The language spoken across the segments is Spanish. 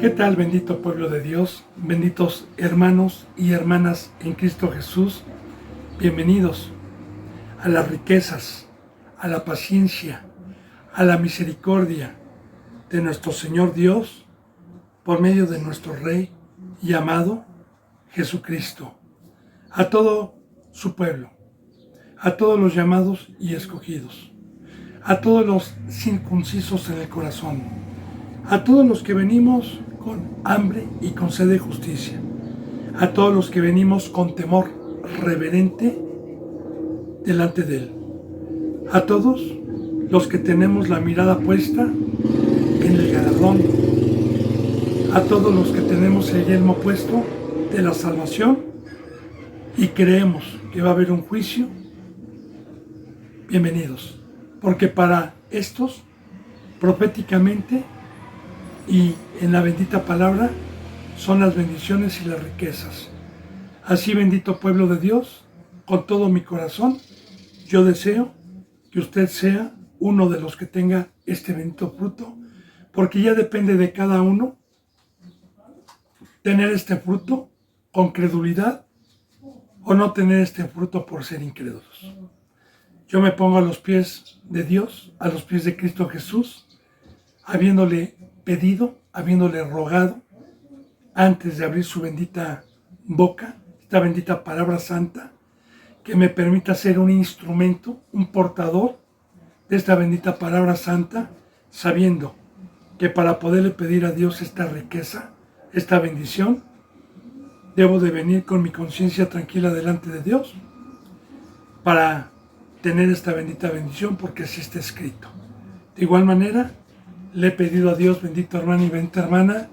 ¿Qué tal, bendito pueblo de Dios? Benditos hermanos y hermanas en Cristo Jesús. Bienvenidos a las riquezas, a la paciencia, a la misericordia de nuestro Señor Dios por medio de nuestro Rey y amado Jesucristo. A todo su pueblo, a todos los llamados y escogidos, a todos los circuncisos en el corazón, a todos los que venimos con hambre y con sed de justicia, a todos los que venimos con temor reverente delante de Él, a todos los que tenemos la mirada puesta en el galardón, a todos los que tenemos el yelmo puesto de la salvación y creemos que va a haber un juicio. Bienvenidos, porque para estos, proféticamente y en la bendita palabra, son las bendiciones y las riquezas. Así, bendito pueblo de Dios, con todo mi corazón, yo deseo que usted sea uno de los que tenga este bendito fruto, porque ya depende de cada uno tener este fruto con credulidad o no tener este fruto por ser incrédulos. Yo me pongo a los pies de Dios, a los pies de Cristo Jesús, habiéndole pedido, habiéndole rogado, antes de abrir su bendita boca, esta bendita palabra santa, que me permita ser un instrumento, un portador de esta bendita palabra santa, sabiendo que para poderle pedir a Dios esta riqueza, esta bendición, debo de venir con mi conciencia tranquila delante de Dios para tener esta bendita bendición, porque así está escrito. De igual manera, le he pedido a Dios, bendito hermano y bendita hermana,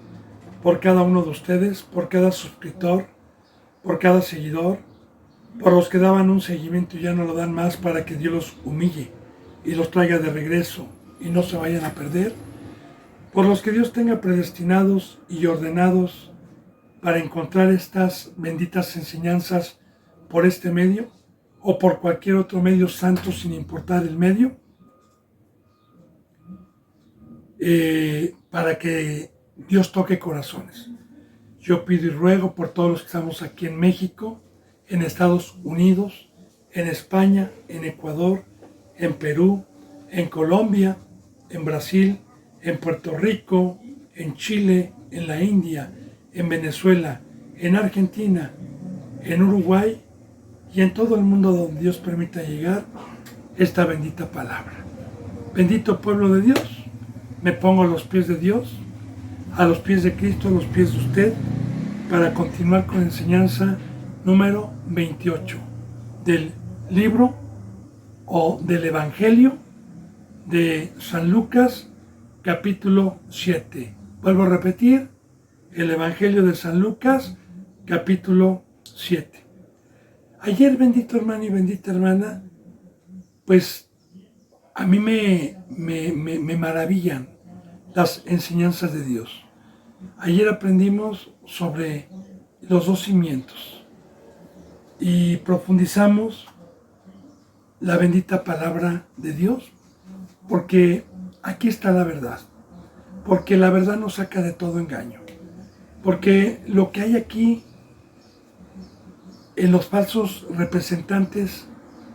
por cada uno de ustedes, por cada suscriptor, por cada seguidor, por los que daban un seguimiento y ya no lo dan más, para que Dios los humille y los traiga de regreso y no se vayan a perder, por los que Dios tenga predestinados y ordenados para encontrar estas benditas enseñanzas por este medio o por cualquier otro medio santo, sin importar el medio, para que Dios toque corazones. Yo pido y ruego por todos los que estamos aquí en México, en Estados Unidos, en España, en Ecuador, en Perú, en Colombia, en Brasil, en Puerto Rico, en Chile, en la India, en Venezuela, en Argentina, en Uruguay y en todo el mundo donde Dios permita llegar esta bendita palabra. Bendito pueblo de Dios, me pongo a los pies de Dios, a los pies de Cristo, a los pies de usted, para continuar con la enseñanza número 28 del libro o del Evangelio de San Lucas, capítulo 7. Vuelvo a repetir, el Evangelio de San Lucas, capítulo 7. Ayer, bendito hermano y bendita hermana, pues a mí me maravillan las enseñanzas de Dios. Ayer aprendimos sobre los dos cimientos y profundizamos la bendita palabra de Dios, porque aquí está la verdad, porque la verdad nos saca de todo engaño, porque lo que hay aquí en los falsos representantes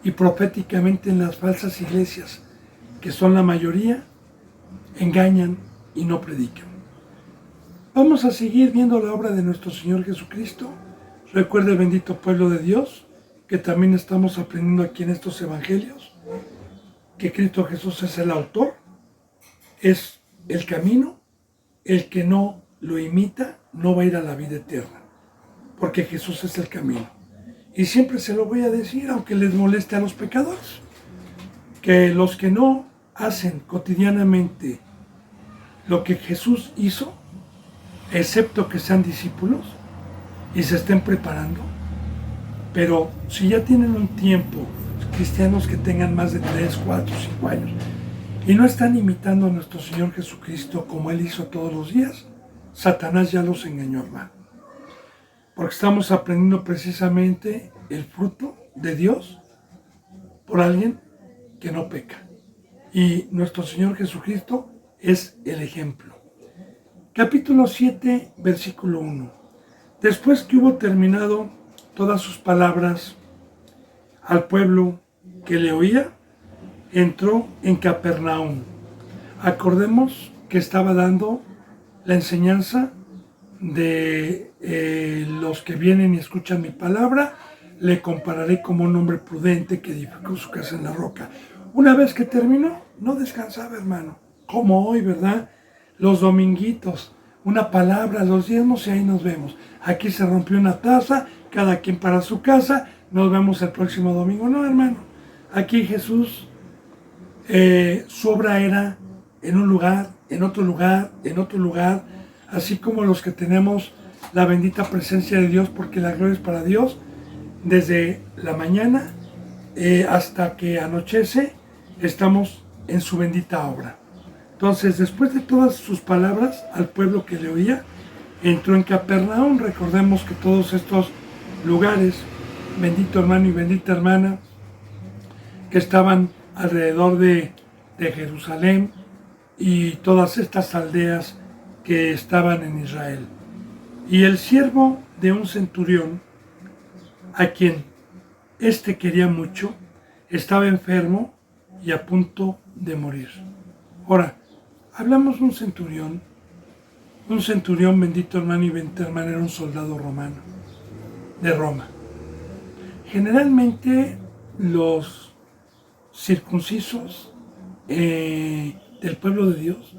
y proféticamente en las falsas iglesias, que son la mayoría, engañan y no predican. Vamos a seguir viendo la obra de nuestro Señor Jesucristo. Recuerde, bendito pueblo de Dios, que también estamos aprendiendo aquí en estos evangelios, que Cristo Jesús es el autor, es el camino. El que no lo imita no va a ir a la vida eterna, porque Jesús es el camino. Y siempre se lo voy a decir, aunque les moleste a los pecadores, que los que no hacen cotidianamente lo que Jesús hizo, excepto que sean discípulos y se estén preparando, pero si ya tienen un tiempo, cristianos que tengan más de 3, 4, 5 años, y no están imitando a nuestro Señor Jesucristo como Él hizo todos los días, Satanás ya los engañó, hermano. Porque estamos aprendiendo precisamente el fruto de Dios por alguien que no peca. Y nuestro Señor Jesucristo es el ejemplo. Capítulo 7, versículo 1. Después que hubo terminado todas sus palabras al pueblo que le oía, entró en Capernaum. Acordemos que estaba dando la enseñanza de los que vienen y escuchan mi palabra, le compararé como un hombre prudente que edificó su casa en la roca. Una vez que terminó, no descansaba, hermano, como hoy, ¿verdad? Los dominguitos, una palabra, los diezmos y ahí nos vemos. Aquí se rompió una taza, cada quien para su casa, nos vemos el próximo domingo. No, hermano, aquí Jesús, su obra era en un lugar, en otro lugar, en otro lugar, así como los que tenemos la bendita presencia de Dios, porque la gloria es para Dios, desde la mañana hasta que anochece, estamos en su bendita obra. Entonces, después de todas sus palabras al pueblo que le oía, entró en Capernaum. Recordemos que todos estos lugares, bendito hermano y bendita hermana, que estaban alrededor de Jerusalén y todas estas aldeas que estaban en Israel. Y el siervo de un centurión, a quien éste quería mucho, estaba enfermo y a punto de morir. Ahora, hablamos de un centurión, bendito hermano y bendita hermana, era un soldado romano, de Roma. Generalmente los circuncisos del pueblo de Dios,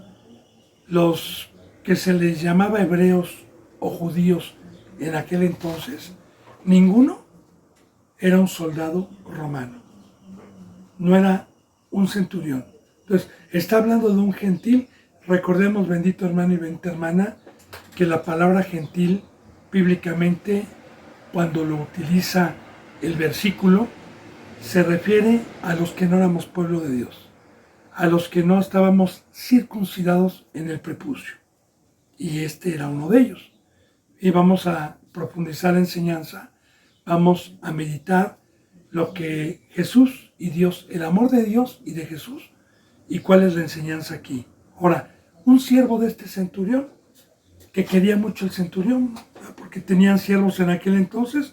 los que se les llamaba hebreos o judíos en aquel entonces, ninguno era un soldado romano, no era un centurión. Entonces, está hablando de un gentil. Recordemos, bendito hermano y bendita hermana, que la palabra gentil, bíblicamente, cuando lo utiliza el versículo, se refiere a los que no éramos pueblo de Dios, a los que no estábamos circuncidados en el prepucio. Y este era uno de ellos. Y vamos a profundizar la enseñanza, vamos a meditar lo que Jesús y Dios, el amor de Dios y de Jesús, y cuál es la enseñanza aquí. Ahora, un siervo de este centurión, que quería mucho el centurión, porque tenían siervos en aquel entonces.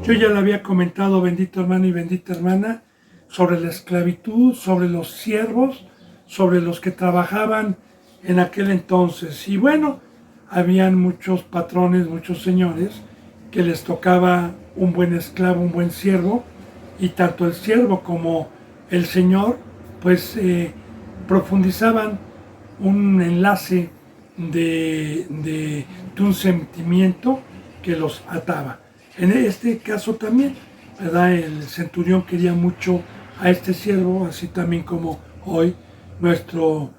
Yo ya le había comentado, bendito hermano y bendita hermana, sobre la esclavitud, sobre los siervos, sobre los que trabajaban en aquel entonces. Y bueno, habían muchos patrones, muchos señores, que les tocaba un buen esclavo, un buen siervo, y tanto el siervo como el señor, pues profundizaban un enlace de un sentimiento que los ataba. En este caso también, ¿verdad? El centurión quería mucho a este siervo, así también como hoy nuestro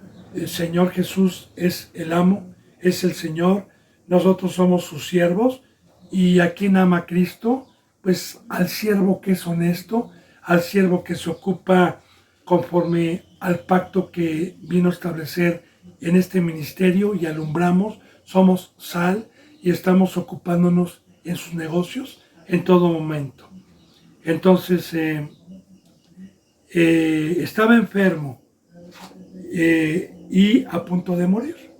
Señor Jesús es el amo, es el Señor, nosotros somos sus siervos. ¿Y a quién ama a Cristo? Pues al siervo que es honesto, al siervo que se ocupa conforme al pacto que vino a establecer en este ministerio y alumbramos, somos sal y estamos ocupándonos en sus negocios en todo momento. Entonces, estaba enfermo y a punto de morir.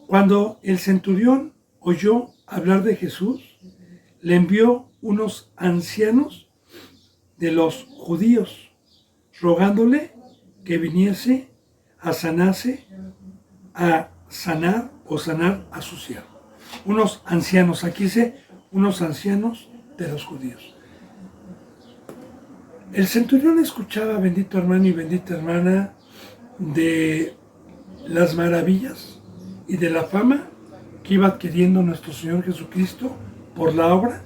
Cuando el centurión oyó hablar de Jesús, le envió unos ancianos de los judíos, rogándole que viniese a sanar a su siervo. Unos ancianos, aquí dice, unos ancianos de los judíos. El centurión escuchaba, bendito hermano y bendita hermana, de las maravillas y de la fama que iba adquiriendo nuestro Señor Jesucristo por la obra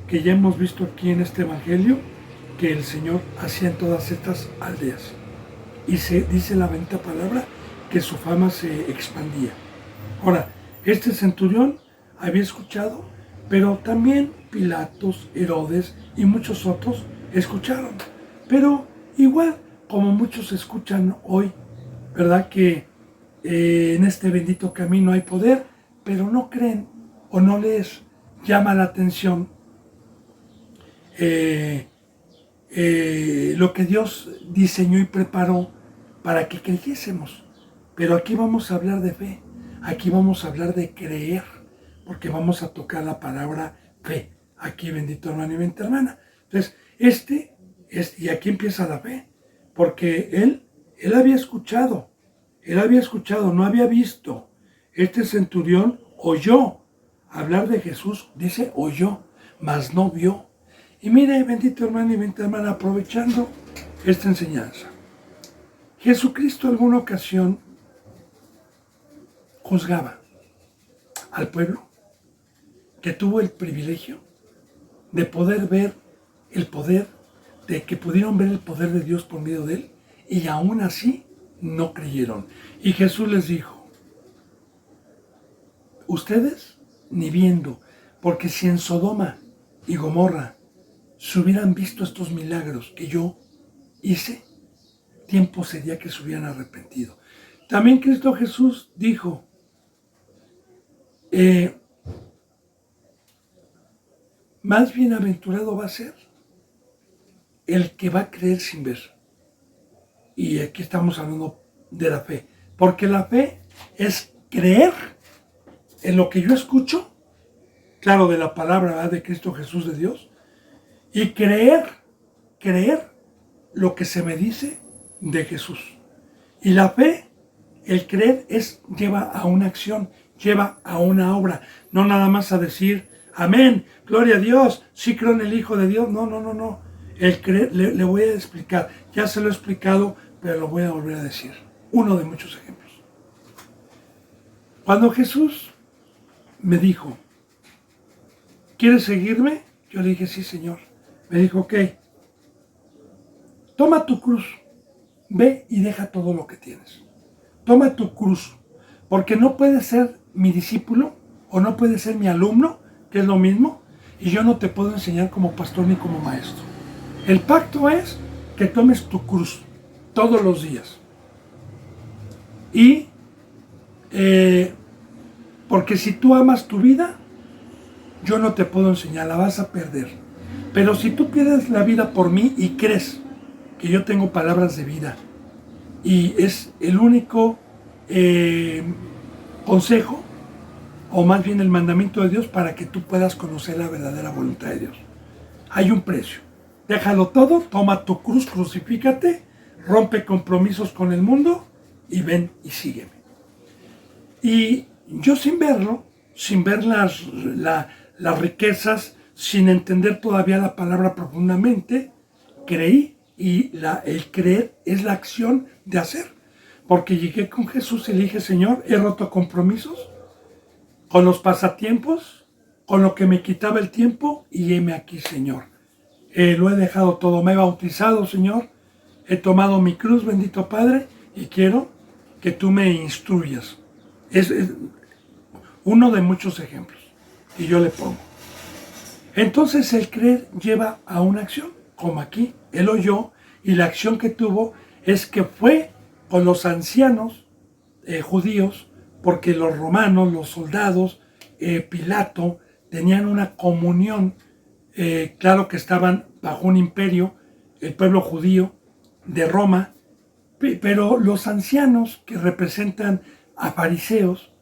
que ya hemos visto aquí en este Evangelio, que el Señor hacía en todas estas aldeas. Y se dice la bendita palabra que su fama se expandía. Ahora, este centurión había escuchado, pero también Pilatos, Herodes y muchos otros escucharon. Pero igual, como muchos escuchan hoy, ¿verdad? Que en este bendito camino hay poder, pero no creen o no les llama la atención lo que Dios diseñó y preparó para que creyésemos. Pero aquí vamos a hablar de fe. Aquí vamos a hablar de creer, porque vamos a tocar la palabra fe. Aquí, bendito hermano y bendita hermana. Entonces, y aquí empieza la fe, porque él había escuchado, no había visto. Este centurión oyó hablar de Jesús, dice oyó, mas no vio. Y mire, bendito hermano y bendita hermana, aprovechando esta enseñanza, Jesucristo en alguna ocasión juzgaba al pueblo que tuvo el privilegio de poder ver el poder, de que pudieron ver el poder de Dios por medio de él, y aún así no creyeron. Y Jesús les dijo, ustedes ni viendo, porque si en Sodoma y Gomorra se hubieran visto estos milagros que yo hice, tiempo sería que se hubieran arrepentido. También Cristo Jesús dijo, más bienaventurado va a ser el que va a creer sin ver. Y aquí estamos hablando de la fe, porque la fe es creer en lo que yo escucho, claro, de la palabra, ¿verdad?, de Cristo Jesús, de Dios, y creer lo que se me dice de Jesús. Y la fe, el creer, lleva a una acción, lleva a una obra, no nada más a decir, amén, gloria a Dios, sí creo en el Hijo de Dios. No. El creer, le voy a explicar, ya se lo he explicado, pero lo voy a volver a decir. Uno de muchos ejemplos. Cuando Jesús me dijo, ¿quieres seguirme? Yo le dije, sí, Señor. Me dijo, ok, toma tu cruz, ve y deja todo lo que tienes. Toma tu cruz, porque no puedes ser mi discípulo o no puedes ser mi alumno, que es lo mismo, y yo no te puedo enseñar como pastor ni como maestro. El pacto es que tomes tu cruz todos los días. Y porque si tú amas tu vida, yo no te puedo enseñar, la vas a perder. Pero si tú pierdes la vida por mí y crees que yo tengo palabras de vida y es el único consejo, o más bien el mandamiento de Dios, para que tú puedas conocer la verdadera voluntad de Dios, hay un precio. Déjalo todo, toma tu cruz, crucifícate, rompe compromisos con el mundo y ven y sígueme. Y yo sin verlo, sin ver las riquezas, sin entender todavía la palabra profundamente, creí, y el creer es la acción de hacer. Porque llegué con Jesús y le dije, Señor, he roto compromisos con los pasatiempos, con lo que me quitaba el tiempo, y heme aquí, Señor. Lo he dejado todo, me he bautizado, Señor, he tomado mi cruz, bendito Padre, y quiero que tú me instruyas. Es uno de muchos ejemplos que yo le pongo. Entonces el creer lleva a una acción, como aquí, él oyó, y la acción que tuvo es que fue con los ancianos judíos, porque los romanos, los soldados, Pilato, tenían una comunión. Claro que estaban bajo un imperio, el pueblo judío de Roma, pero los ancianos que representan a fariseos,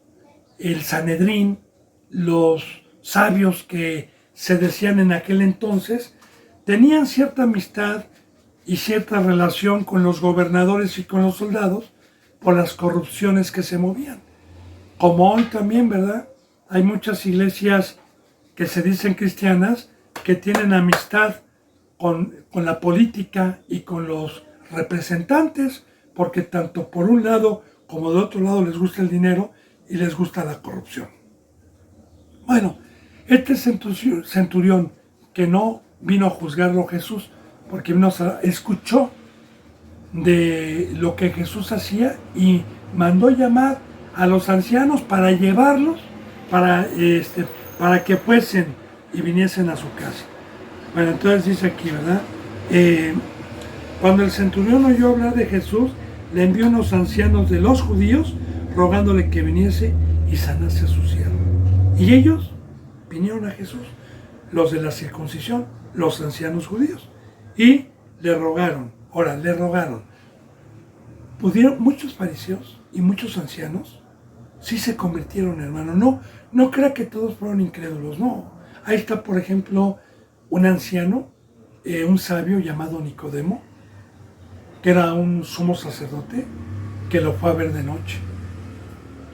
el Sanedrín, los sabios que se decían en aquel entonces, tenían cierta amistad y cierta relación con los gobernadores y con los soldados por las corrupciones que se movían. Como hoy también, ¿verdad? Hay muchas iglesias que se dicen cristianas que tienen amistad con la política y con los representantes, porque tanto por un lado como de otro lado les gusta el dinero y les gusta la corrupción. Bueno, este centurión que no vino a juzgarlo Jesús, porque escuchó de lo que Jesús hacía y mandó llamar a los ancianos para llevarlos, para que fuesen y viniesen a su casa. Bueno, entonces dice aquí, ¿verdad? Cuando el centurión oyó hablar de Jesús, le envió unos ancianos de los judíos, rogándole que viniese y sanase a su siervo. Y ellos vinieron a Jesús, los de la circuncisión, los ancianos judíos, y le rogaron. Ahora, le rogaron. Muchos fariseos y muchos ancianos sí se convirtieron, hermano. No, no crea que todos fueron incrédulos, no. Ahí está, por ejemplo, un anciano, un sabio llamado Nicodemo, que era un sumo sacerdote, que lo fue a ver de noche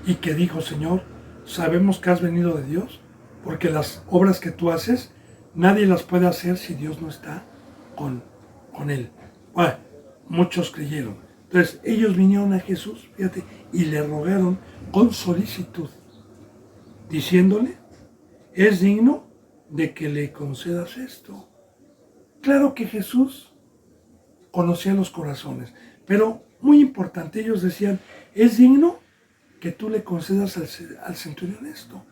y que dijo: Señor, sabemos que has venido de Dios, porque las obras que tú haces, nadie las puede hacer si Dios no está con él. Bueno, muchos creyeron. Entonces ellos vinieron a Jesús, fíjate, y le rogaron con solicitud, diciéndole: es digno de que le concedas esto. Claro que Jesús conocía los corazones, pero muy importante, ellos decían: es digno que tú le concedas al centurión esto.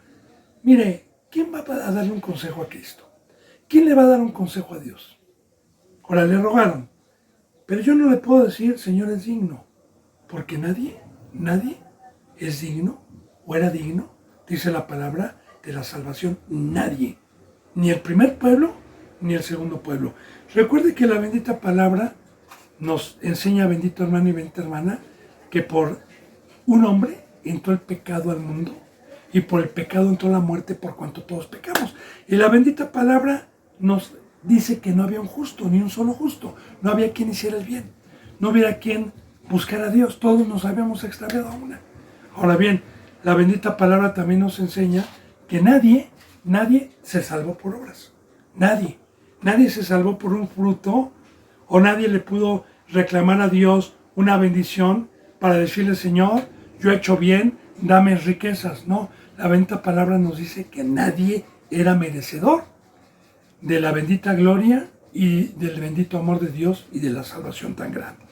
Mire, ¿quién va a darle un consejo a Cristo? ¿Quién le va a dar un consejo a Dios? Ahora le rogaron, pero yo no le puedo decir: Señor, es digno, porque nadie es digno o era digno, dice la palabra, de la salvación. Nadie, ni el primer pueblo ni el segundo pueblo. Recuerde que la bendita palabra nos enseña, bendito hermano y bendita hermana, que por un hombre entró el pecado al mundo, y por el pecado entró la muerte, por cuanto todos pecamos. Y la bendita palabra nos dice que no había un justo, ni un solo justo. No había quien hiciera el bien. No hubiera quien buscara a Dios. Todos nos habíamos extraviado a una. Ahora bien, la bendita palabra también nos enseña que nadie se salvó por obras. Nadie se salvó por un fruto, o nadie le pudo reclamar a Dios una bendición para decirle: Señor, yo he hecho bien, dame riquezas. No, la bendita palabra nos dice que nadie era merecedor de la bendita gloria y del bendito amor de Dios y de la salvación tan grande.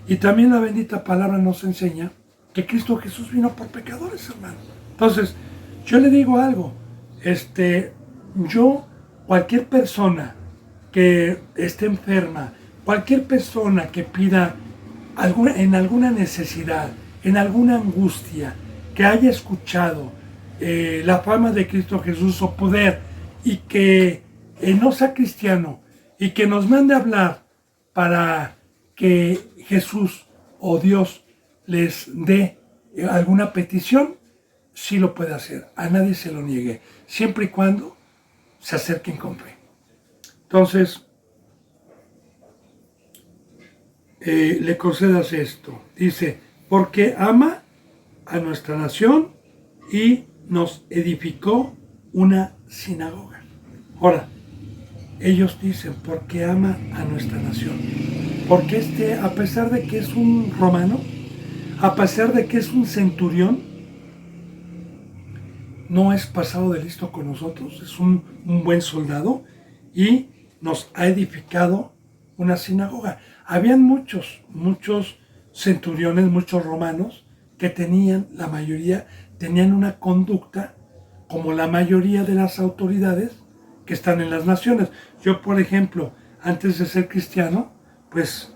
Y también la bendita palabra nos enseña que Cristo Jesús vino por pecadores, hermano. Entonces, yo le digo algo, cualquier persona que esté enferma, cualquier persona que pida en alguna necesidad, en alguna angustia, que haya escuchado la fama de Cristo Jesús o poder, y que no sea cristiano, y que nos mande a hablar para que Jesús o Dios les dé alguna petición, sí lo puede hacer. A nadie se lo niegue, siempre y cuando se acerquen con fe. Entonces, le concedas esto. Dice: porque ama a nuestra nación y nos edificó una sinagoga. Ahora, ellos dicen: porque ama a nuestra nación. Porque a pesar de que es un romano, a pesar de que es un centurión, no es pasado de listo con nosotros, es un buen soldado, y nos ha edificado una sinagoga. Habían muchos centuriones, muchos romanos, que la mayoría tenían una conducta como la mayoría de las autoridades que están en las naciones. Yo, por ejemplo, antes de ser cristiano, pues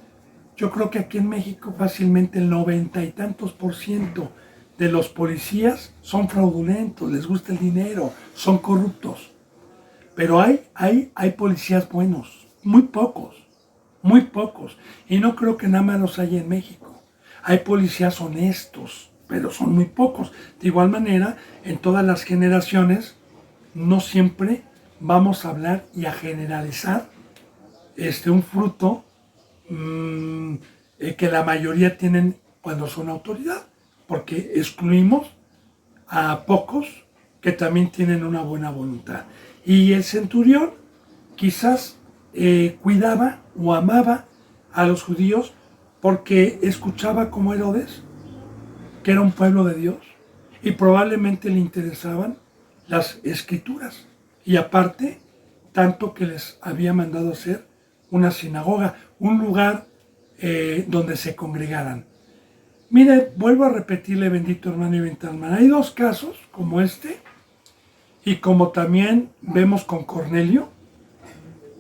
yo creo que aquí en México fácilmente el 90 y tantos % de los policías son fraudulentos, les gusta el dinero, son corruptos. Pero hay policías buenos, muy pocos, y no creo que nada más los haya en México. Hay policías honestos, pero son muy pocos. De igual manera, en todas las generaciones, no siempre vamos a hablar y a generalizar un fruto que la mayoría tienen cuando son autoridad, porque excluimos a pocos que también tienen una buena voluntad. Y el centurión quizás cuidaba o amaba a los judíos porque escuchaba como Herodes, que era un pueblo de Dios, y probablemente le interesaban las escrituras. Y aparte, tanto que les había mandado hacer una sinagoga, un lugar donde se congregaran. Mire, vuelvo a repetirle, bendito hermano y bendita hermana, hay dos casos como este, y como también vemos con Cornelio,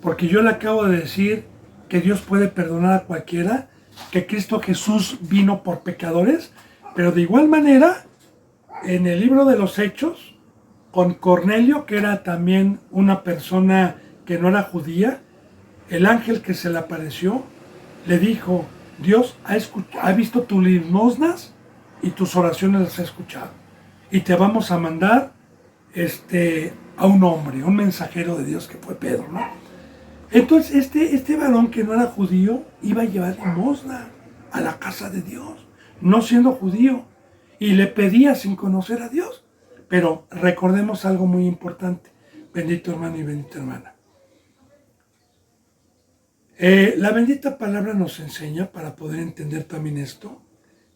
porque yo le acabo de decir que Dios puede perdonar a cualquiera, que Cristo Jesús vino por pecadores, pero de igual manera, en el libro de los Hechos, con Cornelio, que era también una persona que no era judía, el ángel que se le apareció le dijo: Dios ha visto tus limosnas y tus oraciones las ha escuchado. y te vamos a mandar a un hombre, un mensajero de Dios que fue Pedro, ¿no? Entonces este varón que no era judío iba a llevar limosna a la casa de Dios, no siendo judío, y le pedía sin conocer a Dios. Pero recordemos algo muy importante, bendito hermano y bendita hermana. La bendita palabra nos enseña, para poder entender también esto,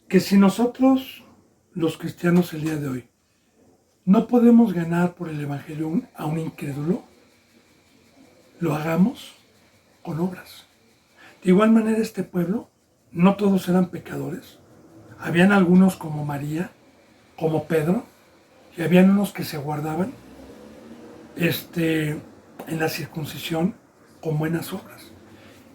que si nosotros, los cristianos el día de hoy, no podemos ganar por el evangelio a un incrédulo, lo hagamos con obras. De igual manera, este pueblo, no todos eran pecadores. Habían algunos como María, como Pedro, y habían unos que se guardaban en la circuncisión con buenas obras.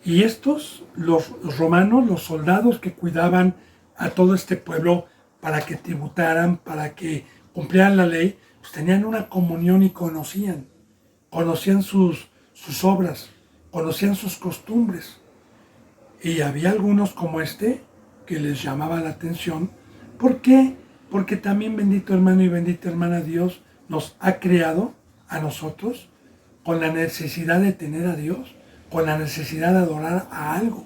Y estos, los romanos, los soldados que cuidaban a todo este pueblo para que tributaran, para que cumplieran la ley, pues tenían una comunión y conocían sus obras, conocían sus costumbres. Y había algunos como que les llamaba la atención. ¿Por qué? Porque también, bendito hermano y bendita hermana, Dios nos ha creado a nosotros con la necesidad de tener a Dios, con la necesidad de adorar a algo.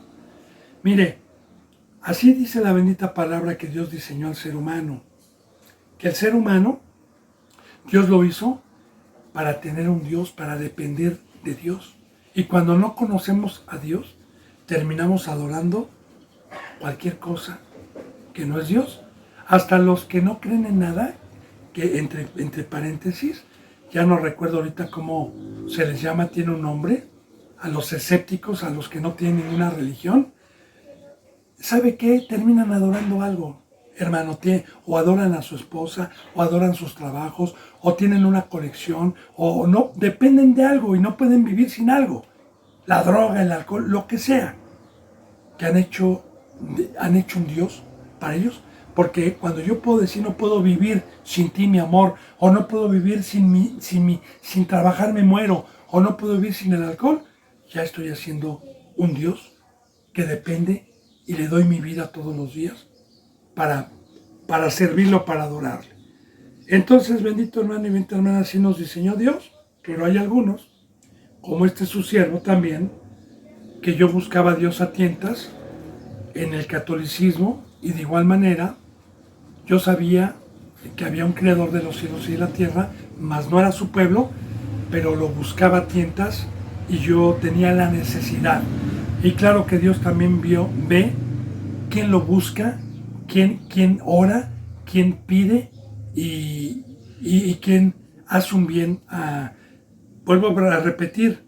Mire, así dice la bendita palabra que Dios diseñó al ser humano. Que el ser humano, Dios lo hizo para tener un Dios, para depender de Dios. Y cuando no conocemos a Dios, terminamos adorando cualquier cosa que no es Dios. Hasta los que no creen en nada, que entre paréntesis, ya no recuerdo ahorita cómo se les llama, tiene un nombre, a los escépticos, a los que no tienen ninguna religión, ¿sabe qué? Terminan adorando algo, hermano, o adoran a su esposa, o adoran sus trabajos, o tienen una colección, o no, dependen de algo y no pueden vivir sin algo. La droga, el alcohol, lo que sea, que han hecho un Dios para ellos. Porque cuando yo puedo decir no puedo vivir sin ti, mi amor, o no puedo vivir sin trabajar me muero, o no puedo vivir sin el alcohol, ya estoy haciendo un Dios que depende y le doy mi vida todos los días para servirlo, para adorarle. Entonces, bendito hermano y bendita hermana, así nos diseñó Dios, pero hay algunos, como su siervo también, que yo buscaba a Dios a tientas en el catolicismo, y de igual manera yo sabía que había un creador de los cielos y de la tierra, mas no era su pueblo, pero lo buscaba a tientas y yo tenía la necesidad. Y claro que Dios también ve quién lo busca, quién ora, quién pide y quién hace un bien. Vuelvo a repetir,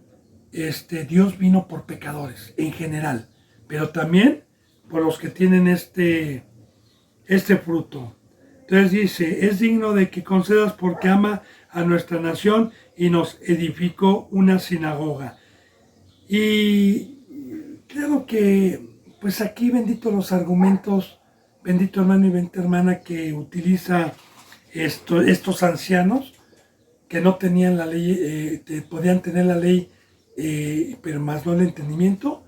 Dios vino por pecadores en general, pero también por los que tienen este fruto. Entonces dice, es digno de que concedas porque ama a nuestra nación y nos edificó una sinagoga. Y creo que, pues aquí bendito los argumentos, bendito hermano y bendita hermana, que utiliza estos ancianos que no tenían la ley, podían tener la ley, pero más no el entendimiento.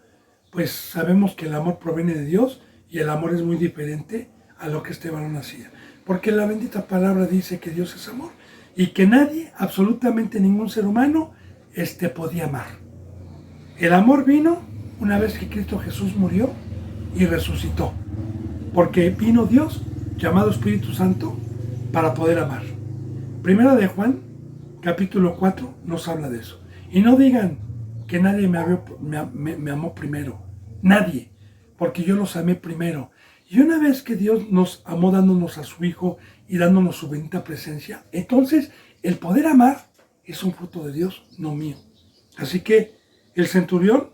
Pues sabemos que el amor proviene de Dios y el amor es muy diferente a lo que este varón hacía. Porque la bendita palabra dice que Dios es amor y que nadie, absolutamente ningún ser humano, podía amar. El amor vino una vez que Cristo Jesús murió y resucitó. Porque vino Dios, llamado Espíritu Santo, para poder amar. Primera de Juan, capítulo 4, nos habla de eso. Y no digan que nadie me amó primero. Nadie. Porque yo los amé primero. Y una vez que Dios nos amó dándonos a su Hijo y dándonos su bendita presencia, entonces el poder amar es un fruto de Dios, no mío. Así que el centurión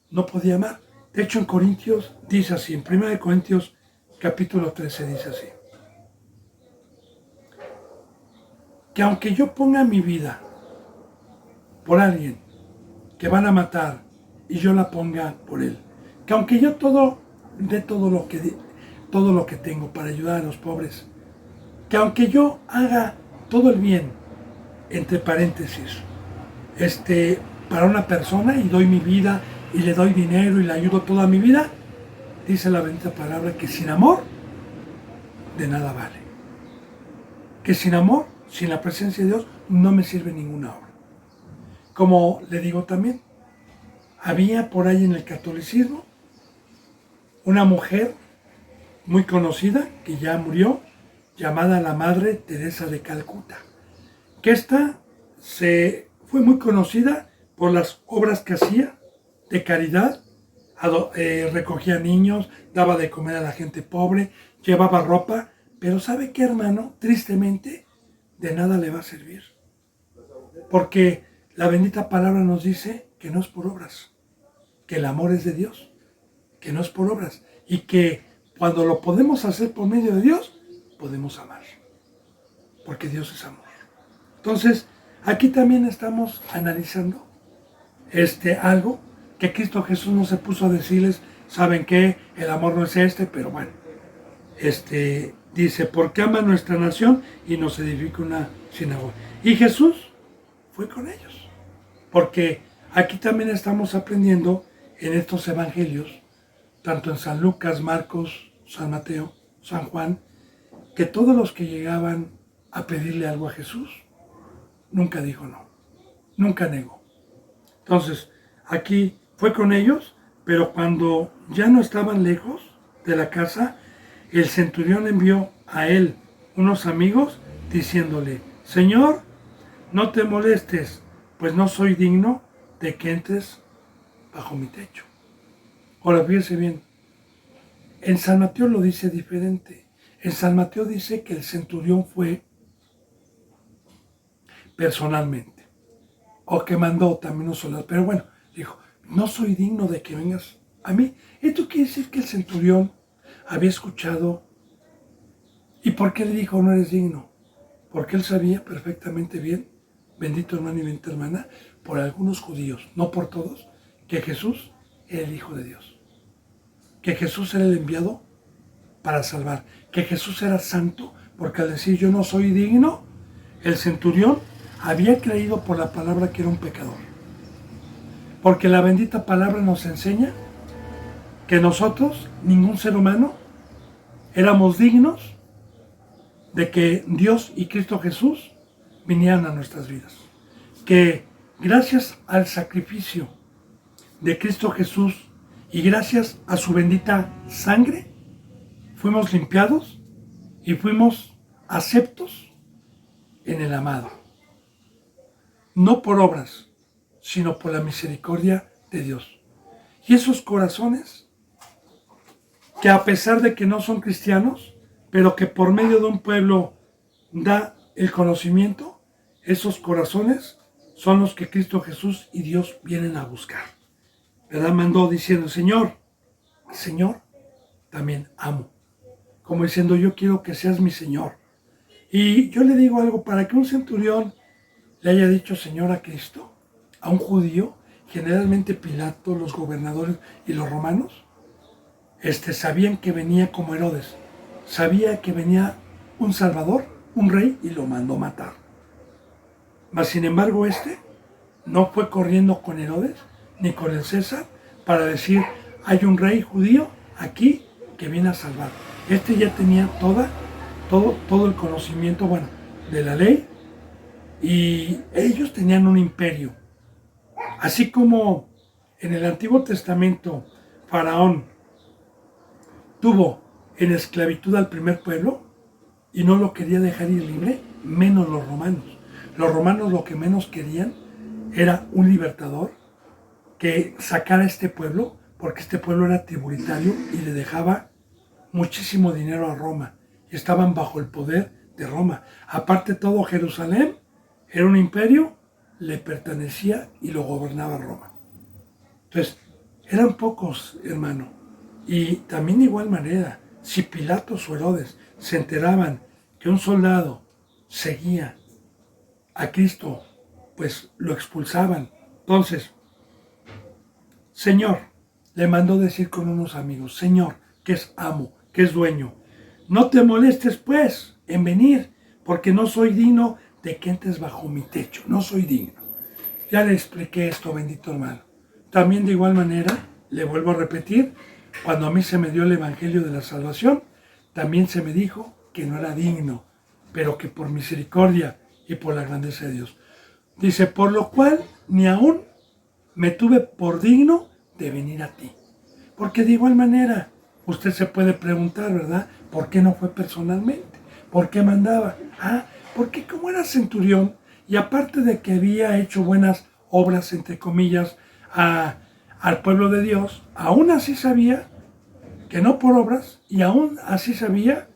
no podía amar. De hecho, en Corintios dice así, en 1 Corintios capítulo 13 dice así, que aunque yo ponga mi vida por alguien que van a matar y yo la ponga por él, que aunque yo dé todo lo que tengo para ayudar a los pobres, que aunque yo haga todo el bien, entre paréntesis, para una persona y doy mi vida y le doy dinero y le ayudo toda mi vida, dice la bendita palabra que sin amor de nada vale. que sin amor, sin la presencia de Dios, no me sirve ninguna obra. Como le digo también, había por ahí en el catolicismo una mujer muy conocida, que ya murió, llamada la Madre Teresa de Calcuta, que esta fue muy conocida por las obras que hacía de caridad, recogía niños, daba de comer a la gente pobre, llevaba ropa, pero ¿sabe qué, hermano? Tristemente, de nada le va a servir. Porque la bendita palabra nos dice que no es por obras, que el amor es de Dios, que no es por obras, y que cuando lo podemos hacer por medio de Dios, podemos amar, porque Dios es amor. Entonces, aquí también estamos analizando algo que Cristo Jesús no se puso a decirles, ¿saben qué? El amor no es pero bueno, dice, porque ama nuestra nación y nos edifica una sinagoga. Y Jesús fue con ellos, porque aquí también estamos aprendiendo en estos evangelios, tanto en San Lucas, Marcos, San Mateo, San Juan, que todos los que llegaban a pedirle algo a Jesús, nunca dijo no, nunca negó. Entonces, aquí fue con ellos, pero cuando ya no estaban lejos de la casa, el centurión envió a él unos amigos diciéndole, Señor, no te molestes, pues no soy digno de que entres bajo mi techo. Ahora fíjense bien, en San Mateo lo dice diferente. En San Mateo dice que el centurión fue personalmente, o que mandó también un soldado, pero bueno, dijo, no soy digno de que vengas a mí. Esto quiere decir que el centurión había escuchado. ¿Y por qué le dijo no eres digno? Porque él sabía perfectamente bien, bendito hermano y bendita hermana, por algunos judíos, no por todos, que Jesús era el Hijo de Dios, que Jesús era el enviado para salvar, que Jesús era santo, porque al decir yo no soy digno, el centurión había creído por la palabra que era un pecador. Porque la bendita palabra nos enseña que nosotros, ningún ser humano, éramos dignos de que Dios y Cristo Jesús vinieran a nuestras vidas. Que gracias al sacrificio de Cristo Jesús y gracias a su bendita sangre, fuimos limpiados y fuimos aceptos en el amado. No por obras, sino por la misericordia de Dios. Y esos corazones, que a pesar de que no son cristianos, pero que por medio de un pueblo da el conocimiento, esos corazones son los que Cristo Jesús y Dios vienen a buscar. ¿Verdad? Mandó diciendo, Señor, también amo. Como diciendo, yo quiero que seas mi Señor. Y yo le digo algo, para que un centurión le haya dicho Señor a Cristo, a un judío, generalmente Pilato, los gobernadores y los romanos, sabían que venía como Herodes, sabía que venía un salvador, un rey, y lo mandó matar. Mas sin embargo no fue corriendo con Herodes ni con el César para decir, hay un rey judío aquí que viene a salvar. Ya tenía todo el conocimiento, de la ley, y ellos tenían un imperio. Así como en el Antiguo Testamento Faraón tuvo en esclavitud al primer pueblo y no lo quería dejar ir libre, menos los romanos. Los romanos lo que menos querían era un libertador que sacara a este pueblo, porque este pueblo era tributario y le dejaba muchísimo dinero a Roma y estaban bajo el poder de Roma. Aparte, todo Jerusalén era un imperio, le pertenecía y lo gobernaba Roma. Entonces, eran pocos, hermano. Y también de igual manera, si Pilatos o Herodes se enteraban que un soldado seguía a Cristo, pues lo expulsaban. Entonces, Señor, le mandó decir con unos amigos, Señor, que es amo, que es dueño, no te molestes pues en venir, porque no soy digno de que entres bajo mi techo, no soy digno. Ya le expliqué esto, bendito hermano. También de igual manera, le vuelvo a repetir, cuando a mí se me dio el evangelio de la salvación, también se me dijo que no era digno pero que por misericordia y por la grandeza de Dios. Dice, por lo cual ni aún me tuve por digno de venir a ti. Porque de igual manera, usted se puede preguntar, ¿verdad? ¿Por qué no fue personalmente? ¿Por qué mandaba? Porque como era centurión, y aparte de que había hecho buenas obras, entre comillas, al pueblo de Dios, aún así sabía que no por obras, y aún así sabía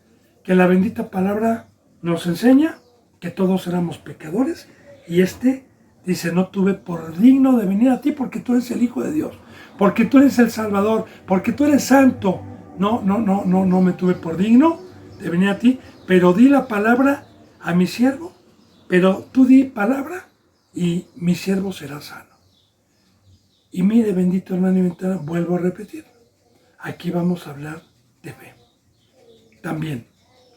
que la bendita palabra nos enseña que todos éramos pecadores, y dice, no tuve por digno de venir a ti porque tú eres el Hijo de Dios, porque tú eres el Salvador, porque tú eres santo. No me tuve por digno de venir a ti, pero di la palabra a mi siervo, pero tú di palabra y mi siervo será sano. Y mire, bendito hermano y hermana, vuelvo a repetir, aquí vamos a hablar de fe. También,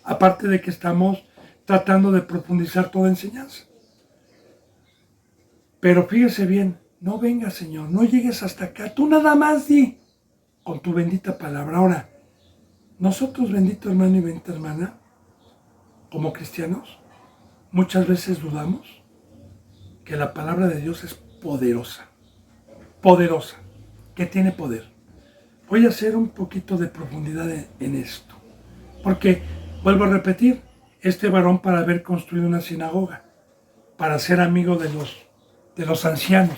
aparte de que estamos tratando de profundizar toda enseñanza. Pero fíjese bien, no vengas, Señor, no llegues hasta acá, tú nada más di con tu bendita palabra. Ahora, nosotros, bendito hermano y bendita hermana, como cristianos, muchas veces dudamos que la palabra de Dios es poderosa, que tiene poder. Voy a hacer un poquito de profundidad en esto, porque, vuelvo a repetir, este varón para haber construido una sinagoga, para ser amigo de los ancianos,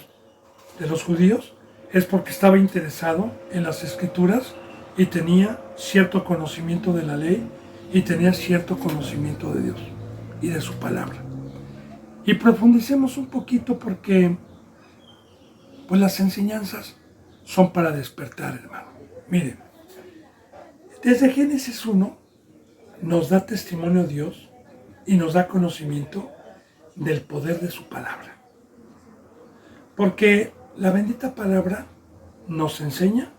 de los judíos, es porque estaba interesado en las escrituras y tenía cierto conocimiento de la ley y tenía cierto conocimiento de Dios y de su palabra. Y profundicemos un poquito porque pues las enseñanzas son para despertar, hermano. Miren, desde Génesis 1 nos da testimonio Dios y nos da conocimiento del poder de su palabra. Porque la bendita palabra nos enseña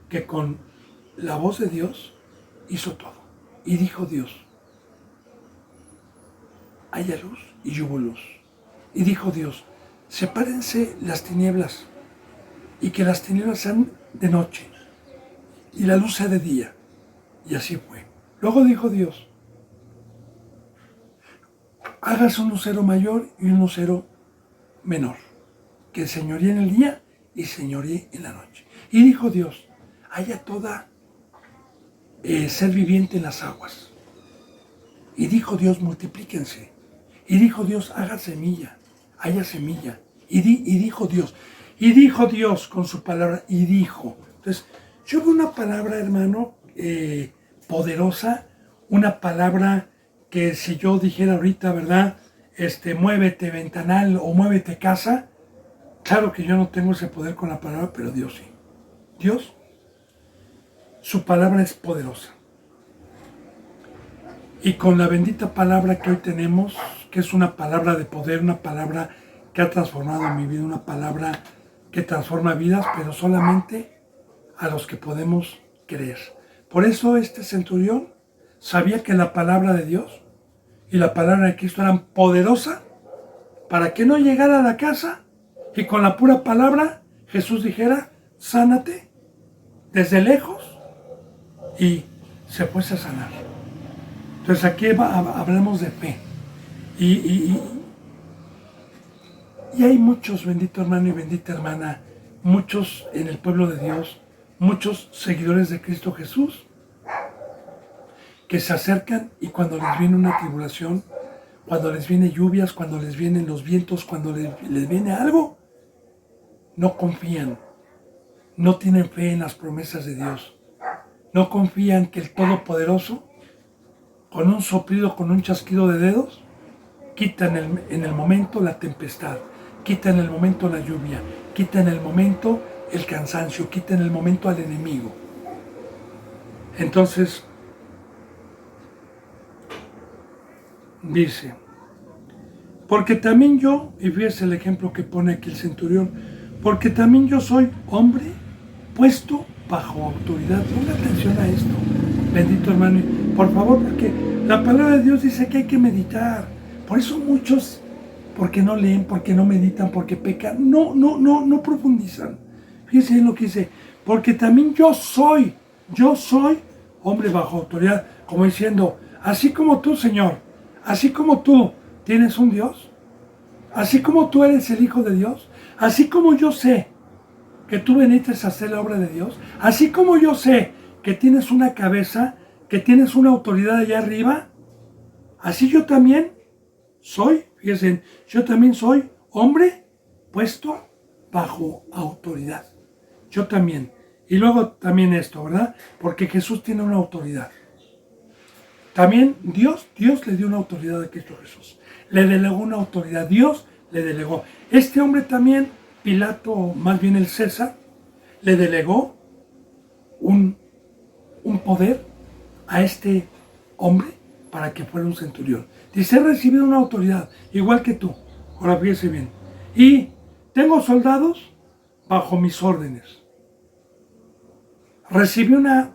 que con la voz de Dios hizo todo. Y dijo Dios, haya luz, y hubo luz. Y dijo Dios, sepárense las tinieblas, y que las tinieblas sean de noche, y la luz sea de día. Y así fue. Luego dijo Dios, hágase un lucero mayor y un lucero menor, que señoríe en el día y señoríe en la noche. Y dijo Dios, haya toda ser viviente en las aguas. Y dijo Dios, multiplíquense. Y dijo Dios, haga semilla, haya semilla. Y dijo Dios con su palabra, y dijo. Entonces, yo veo una palabra, hermano, poderosa, una palabra que si yo dijera ahorita, ¿verdad? Muévete ventanal o muévete casa. Claro que yo no tengo ese poder con la palabra, pero Dios sí. Dios, su palabra es poderosa. Y con la bendita palabra que hoy tenemos, que es una palabra de poder, una palabra que ha transformado mi vida, una palabra que transforma vidas, pero solamente a los que podemos creer. Por eso este centurión sabía que la palabra de Dios y la palabra de Cristo eran poderosas para que no llegara a la casa y con la pura palabra Jesús dijera, sánate desde lejos, y se fuese a sanar. Entonces aquí hablamos de fe. Y hay muchos, bendito hermano y bendita hermana, muchos en el pueblo de Dios, muchos seguidores de Cristo Jesús, que se acercan y cuando les viene una tribulación, cuando les viene lluvias, cuando les vienen los vientos, cuando les viene algo, no confían, no tienen fe en las promesas de Dios, no confían que el Todopoderoso, con un soplido, con un chasquido de dedos, quita en el momento la tempestad, quita en el momento la lluvia, quita en el momento el cansancio, quita en el momento al enemigo. Entonces, dice, porque también yo, y fíjese el ejemplo que pone aquí el centurión, porque también yo soy hombre puesto bajo autoridad. Ponga atención a esto, bendito hermano, por favor, porque la palabra de Dios dice que hay que meditar. Por eso muchos, porque no leen, porque no meditan, porque pecan, no profundizan. Fíjense en lo que dice, porque también yo soy hombre bajo autoridad, como diciendo, así como tú, Señor, Así como tú tienes un Dios, así como tú eres el Hijo de Dios, así como yo sé que tú viniste a hacer la obra de Dios, así como yo sé que tienes una cabeza, que tienes una autoridad allá arriba, así yo también soy, fíjense, yo también soy hombre puesto bajo autoridad. Yo también. Y luego también esto, ¿verdad? Porque Jesús tiene una autoridad. También Dios le dio una autoridad a Cristo Jesús. Le delegó una autoridad. Dios le delegó. Este hombre también, Pilato, o más bien el César, le delegó un poder a este hombre para que fuera un centurión. Dice, he recibido una autoridad, igual que tú. Ahora fíjese bien. Y tengo soldados bajo mis órdenes. Recibí un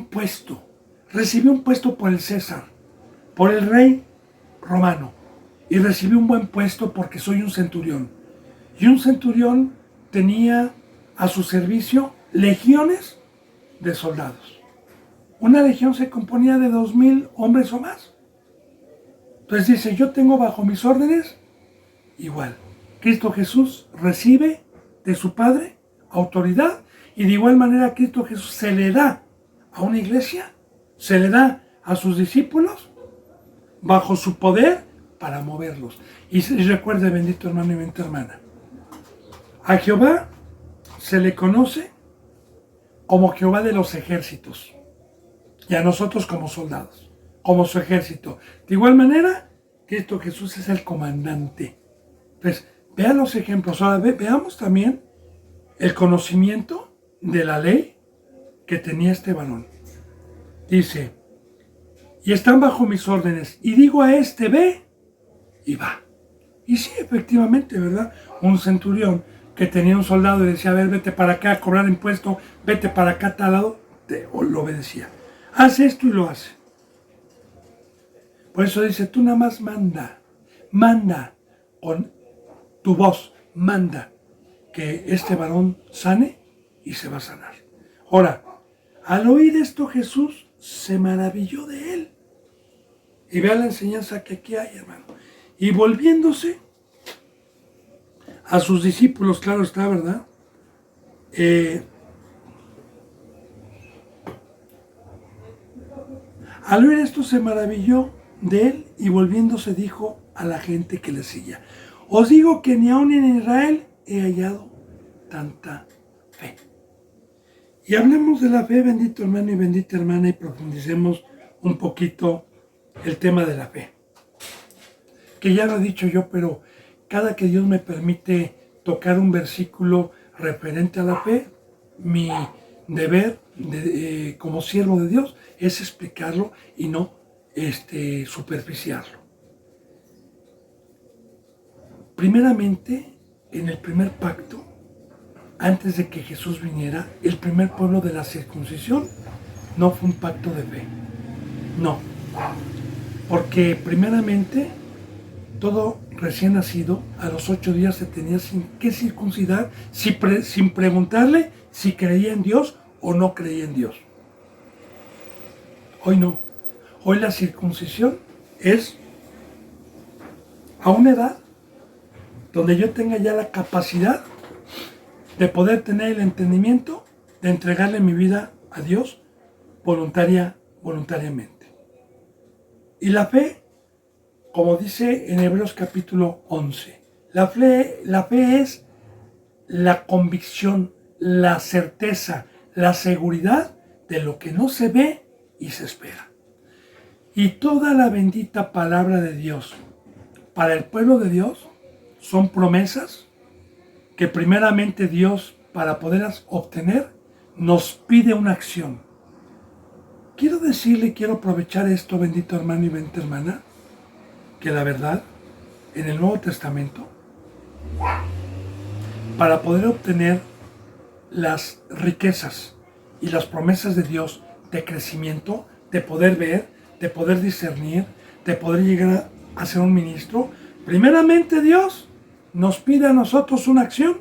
puesto. Recibí un puesto por el César, por el rey romano. Y recibí un buen puesto porque soy un centurión. Y un centurión tenía a su servicio legiones de soldados. Una legión se componía de 2000 hombres o más. Entonces dice, yo tengo bajo mis órdenes, igual. Cristo Jesús recibe de su Padre autoridad y de igual manera a Cristo Jesús se le da a una iglesia, se le da a sus discípulos bajo su poder para moverlos. Y recuerde, bendito hermano y bendita hermana, a Jehová se le conoce como Jehová de los ejércitos y a nosotros como soldados, como su ejército. De igual manera, Cristo Jesús es el comandante. Entonces, vean los ejemplos. Ahora veamos también el conocimiento de la ley que tenía este varón. Dice, y están bajo mis órdenes, y digo a este, ve, y va. Y sí, efectivamente, ¿verdad? Un centurión que tenía un soldado y decía, a ver, vete para acá a cobrar impuesto, vete para acá a tal lado, lo obedecía. Hace esto y lo hace. Por eso dice, tú nada más manda con tu voz, manda que este varón sane y se va a sanar. Ahora, al oír esto Jesús se maravilló de él. Y vea la enseñanza que aquí hay, hermano. Y volviéndose a sus discípulos, claro está, ¿verdad? Al oír esto se maravilló de él y volviéndose dijo a la gente que le seguía, os digo que ni aun en Israel he hallado tanta fe. Y hablemos de la fe, bendito hermano y bendita hermana, y profundicemos un poquito el tema de la fe. Que ya lo he dicho yo, pero cada que Dios me permite tocar un versículo referente a la fe, mi deber como siervo de Dios es explicarlo y no superficiarlo. Primeramente, en el primer pacto, antes de que Jesús viniera, el primer pueblo de la circuncisión no fue un pacto de fe. No. Porque primeramente, todo recién nacido, a los 8 días se tenía que circuncidar sin preguntarle si creía en Dios o no creía en Dios. Hoy no. Hoy la circuncisión es a una edad donde yo tenga ya la capacidad de poder tener el entendimiento de entregarle mi vida a Dios voluntariamente. Y la fe, como dice en Hebreos capítulo 11, la fe es la convicción, la certeza, la seguridad de lo que no se ve y se espera. Y toda la bendita palabra de Dios para el pueblo de Dios son promesas que primeramente Dios, para poderlas obtener, nos pide una acción. Quiero aprovechar esto, bendito hermano y bendita hermana, que la verdad, en el Nuevo Testamento, para poder obtener las riquezas y las promesas de Dios de crecimiento, de poder ver, de poder discernir, de poder llegar a ser un ministro, primeramente Dios nos pide a nosotros una acción,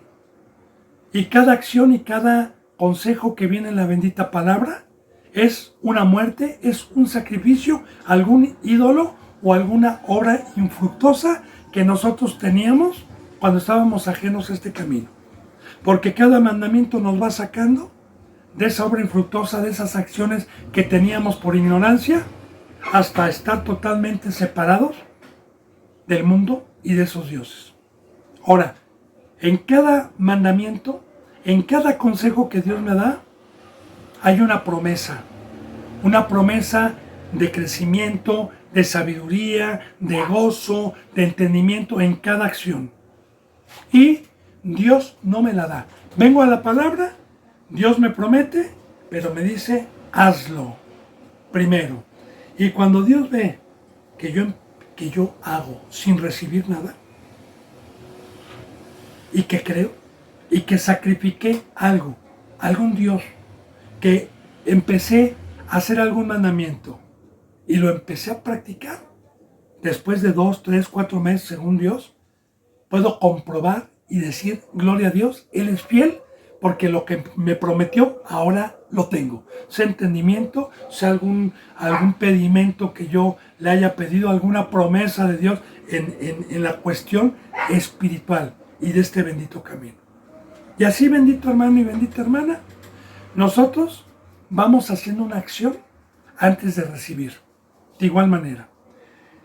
y cada acción y cada consejo que viene en la bendita palabra es una muerte, es un sacrificio, algún ídolo o alguna obra infructuosa que nosotros teníamos cuando estábamos ajenos a este camino. Porque cada mandamiento nos va sacando de esa obra infructuosa, de esas acciones que teníamos por ignorancia, hasta estar totalmente separados del mundo y de esos dioses. Ahora, en cada mandamiento, en cada consejo que Dios me da, hay una promesa de crecimiento, de sabiduría, de gozo, de entendimiento en cada acción. Y Dios no me la da. Vengo a la palabra, Dios me promete, pero me dice, hazlo primero. Y cuando Dios ve que yo hago sin recibir nada, y que creo, y que sacrifiqué algo, algún Dios, que empecé a hacer algún mandamiento, y lo empecé a practicar, después de 2, 3, 4 meses, según Dios, puedo comprobar y decir, gloria a Dios, Él es fiel, porque lo que me prometió, ahora lo tengo. Sea entendimiento, sea algún pedimento que yo le haya pedido, alguna promesa de Dios en la cuestión espiritual y de este bendito camino. Y así, bendito hermano y bendita hermana, nosotros vamos haciendo una acción antes de recibir. De igual manera,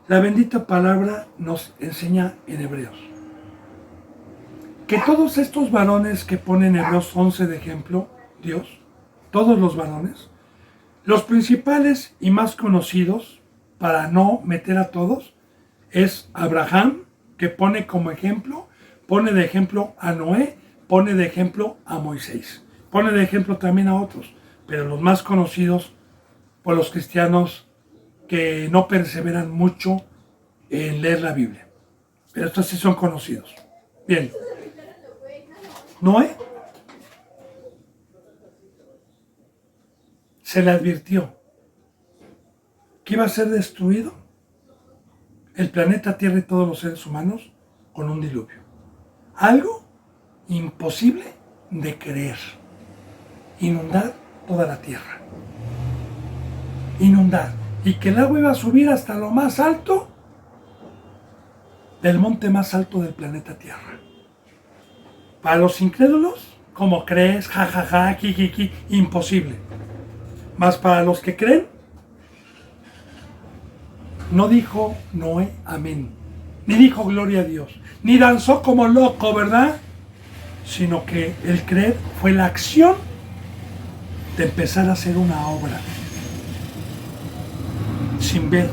la bendita palabra nos enseña en Hebreos que todos estos varones que ponen Hebreos 11 de ejemplo, Dios, todos los varones, los principales y más conocidos, para no meter a todos, es Abraham, que pone como ejemplo, pone de ejemplo a Noé, pone de ejemplo a Moisés, pone de ejemplo también a otros, pero los más conocidos por los cristianos que no perseveran mucho en leer la Biblia. Pero estos sí son conocidos. Bien. Noé se le advirtió que iba a ser destruido el planeta Tierra y todos los seres humanos con un diluvio. Algo imposible de creer. Inundar toda la tierra. Inundar. Y que el agua iba a subir hasta lo más alto del monte más alto del planeta Tierra. Para los incrédulos, ¿cómo crees? Ja, ja, ja, jijiji, imposible. Mas para los que creen, no dijo Noé amén, ni dijo gloria a Dios, ni danzó como loco, ¿verdad? Sino que el creer fue la acción de empezar a hacer una obra sin ver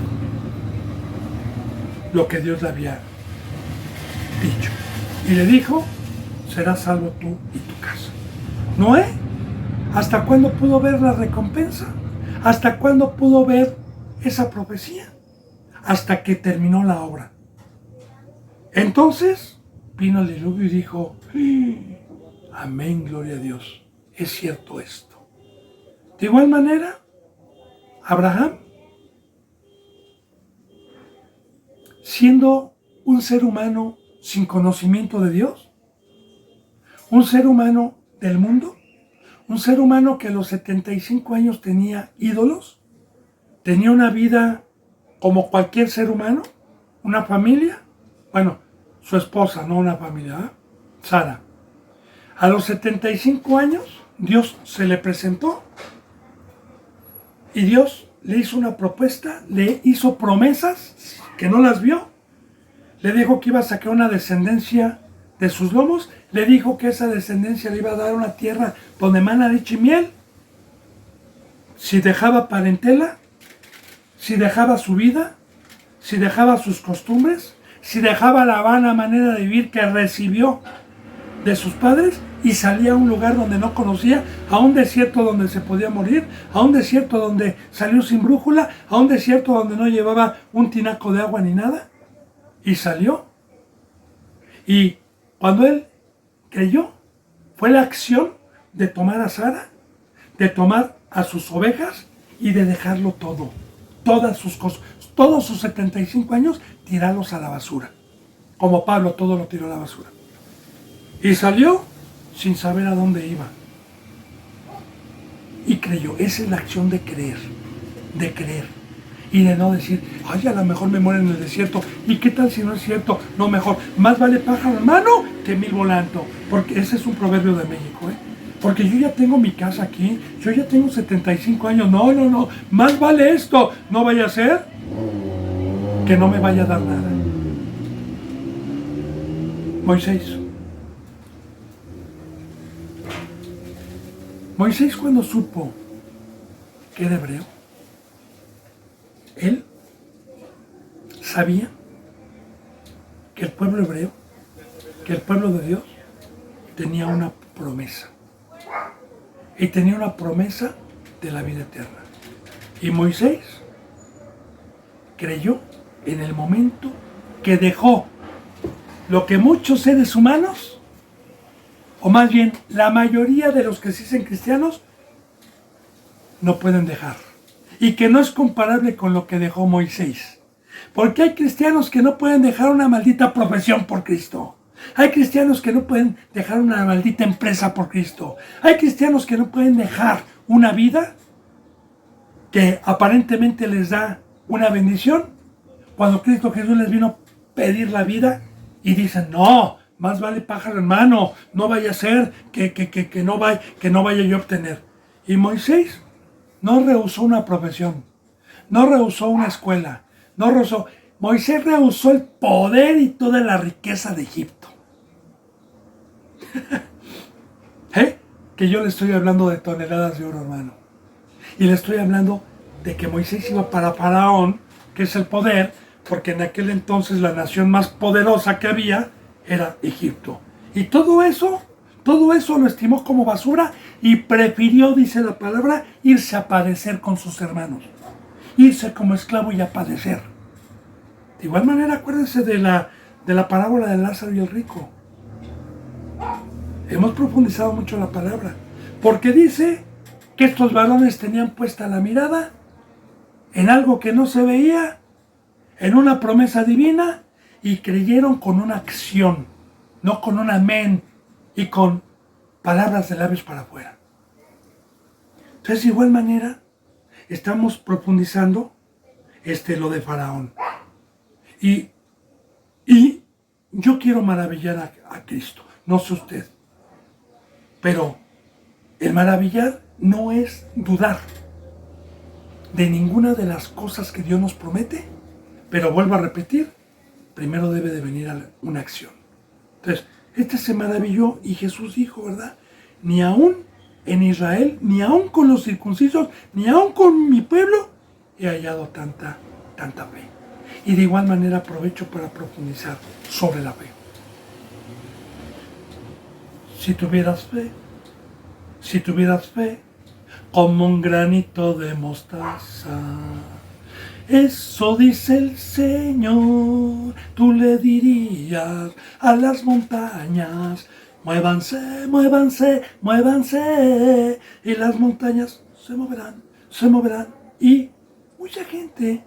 lo que Dios le había dicho. Y le dijo, serás salvo tú y tu casa. Noé, ¿hasta cuándo pudo ver la recompensa? ¿Hasta cuándo pudo ver esa profecía? Hasta que terminó la obra. Entonces vino el diluvio y dijo, amén, gloria a Dios, es cierto esto. De igual manera, Abraham, siendo un ser humano sin conocimiento de Dios, un ser humano del mundo, un ser humano que a los 75 años tenía ídolos, tenía una vida como cualquier ser humano, una familia, bueno, su esposa, no una familia, ¿eh? Sara. A los 75 años, Dios se le presentó y Dios le hizo una propuesta, le hizo promesas que no las vio. Le dijo que iba a sacar una descendencia de sus lomos, le dijo que esa descendencia le iba a dar una tierra donde mana leche y miel. Si dejaba parentela, si dejaba su vida, si dejaba sus costumbres, si dejaba la vana manera de vivir que recibió de sus padres y salía a un lugar donde no conocía, a un desierto donde se podía morir, a un desierto donde salió sin brújula, a un desierto donde no llevaba un tinaco de agua ni nada, y salió. Y cuando él creyó, fue la acción de tomar a Sara, de tomar a sus ovejas y de dejarlo todo, todas sus cosas, todos sus 75 años, tirarlos a la basura. Como Pablo, todo lo tiró a la basura. Y salió sin saber a dónde iba. y creyó. Esa es la acción de creer, de creer. Y de no decir, ay, a lo mejor me muero en el desierto. ¿Y qué tal si no es cierto? No, mejor, más vale pájaro en mano que mil volando. Porque ese es un proverbio de México, ¿eh? Porque yo ya tengo mi casa aquí, yo ya tengo 75 años. No, no, no, más vale esto. No vaya a ser que no me vaya a dar nada. Moisés. Moisés, cuando supo que era hebreo, él sabía que el pueblo hebreo, que el pueblo de Dios, tenía una promesa. Y tenía una promesa de la vida eterna. Y Moisés creyó en el momento que dejó lo que muchos seres humanos, o más bien la mayoría de los que se dicen cristianos, no pueden dejar. Y que no es comparable con lo que dejó Moisés. Porque hay cristianos que no pueden dejar una maldita profesión por Cristo. Hay cristianos que no pueden dejar una maldita empresa por Cristo. Hay cristianos que no pueden dejar una vida que aparentemente les da una bendición, cuando Cristo Jesús les vino a pedir la vida y dicen, no, más vale pájaro en mano, no vaya a ser que no vaya yo a obtener. Y Moisés no rehusó una profesión, no rehusó una escuela, no rehusó. Moisés rehusó el poder y toda la riqueza de Egipto. Que yo le estoy hablando de toneladas de oro, hermano. Y le estoy hablando de que Moisés iba para Faraón, que es el poder, porque en aquel entonces la nación más poderosa que había era Egipto. Y todo eso lo estimó como basura y prefirió, dice la palabra, irse a padecer con sus hermanos. Irse como esclavo y a padecer. De igual manera, acuérdense de la parábola de Lázaro y el rico. Hemos profundizado mucho la palabra, porque dice que estos varones tenían puesta la mirada en algo que no se veía, en una promesa divina, y creyeron con una acción, no con un amén y con palabras de labios para afuera. Entonces, de igual manera, estamos profundizando lo de Faraón. Y yo quiero maravillar a Cristo, no sé usted. Pero el maravillar no es dudar de ninguna de las cosas que Dios nos promete, pero vuelvo a repetir, primero debe de venir una acción. Entonces, se maravilló y Jesús dijo, ¿verdad? Ni aún en Israel, ni aún con los circuncisos, ni aún con mi pueblo, he hallado tanta fe. Y de igual manera aprovecho para profundizar sobre la fe. Si tuvieras fe, como un granito de mostaza, eso dice el Señor, tú le dirías a las montañas, muévanse, muévanse, muévanse, y las montañas se moverán, y mucha gente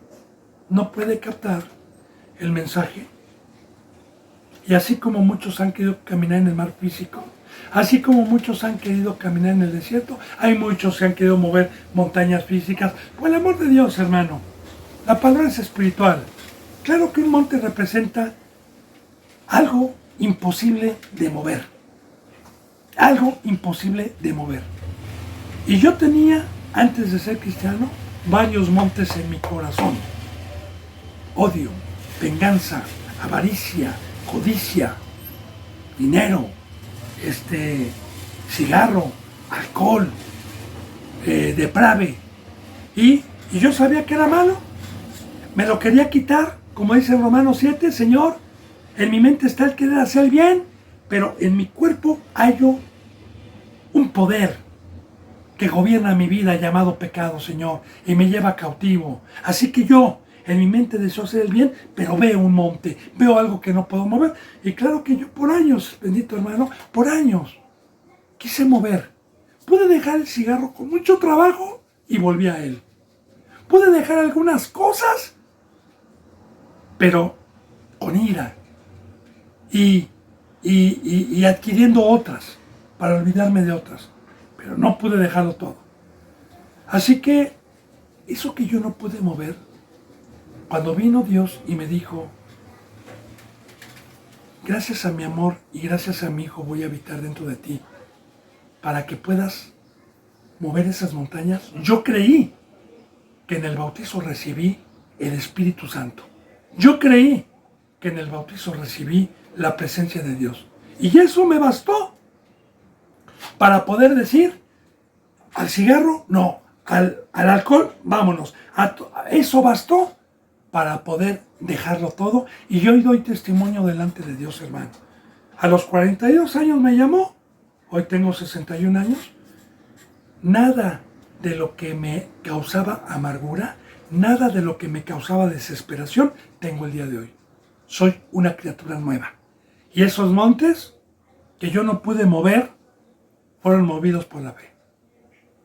no puede captar el mensaje. Y así como muchos han querido caminar en el mar físico, así como muchos han querido caminar en el desierto, hay muchos que han querido mover montañas físicas. Por el amor de Dios, hermano, la palabra es espiritual. Claro que un monte representa algo imposible de mover. Algo imposible de mover. Y yo tenía, antes de ser cristiano, varios montes en mi corazón. Odio, venganza, avaricia, codicia, dinero, cigarro, alcohol, deprave. Y yo sabía que era malo. Me lo quería quitar, como dice Romanos 7, Señor, en mi mente está el querer hacer el bien, pero en mi cuerpo hallo un poder que gobierna mi vida llamado pecado, Señor, y me lleva cautivo. Así que yo, en mi mente deseo hacer el bien, pero veo un monte, veo algo que no puedo mover. Y claro que yo por años, bendito hermano, por años, quise mover. Pude dejar el cigarro con mucho trabajo y volví a él. Pude dejar algunas cosas, pero con ira. Y adquiriendo otras, para olvidarme de otras. Pero no pude dejarlo todo. Así que eso que yo no pude mover, cuando vino Dios y me dijo, gracias a mi amor y gracias a mi Hijo voy a habitar dentro de ti, para que puedas mover esas montañas, yo creí que en el bautizo recibí el Espíritu Santo. Yo creí que en el bautizo recibí la presencia de Dios. Y eso me bastó para poder decir, al cigarro, no, al alcohol, vámonos. Eso bastó para poder dejarlo todo. Y yo hoy doy testimonio delante de Dios, hermano. A los 42 años me llamó, hoy tengo 61 años. Nada de lo que me causaba amargura, nada de lo que me causaba desesperación, tengo el día de hoy. Soy una criatura nueva. Y esos montes que yo no pude mover, fueron movidos por la fe.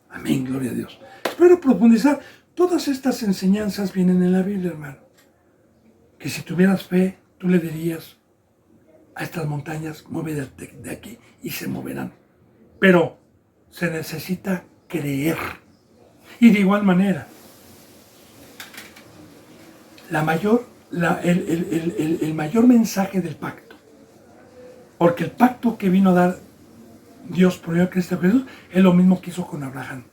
Amén, gloria a Dios. Espero profundizar. Todas estas enseñanzas vienen en la Biblia, hermano. Que si tuvieras fe, tú le dirías a estas montañas, muévete de aquí y se moverán. Pero se necesita creer. Y de igual manera, el mayor mensaje del pacto, porque el pacto que vino a dar Dios por medio de Cristo Jesús es lo mismo que hizo con Abraham.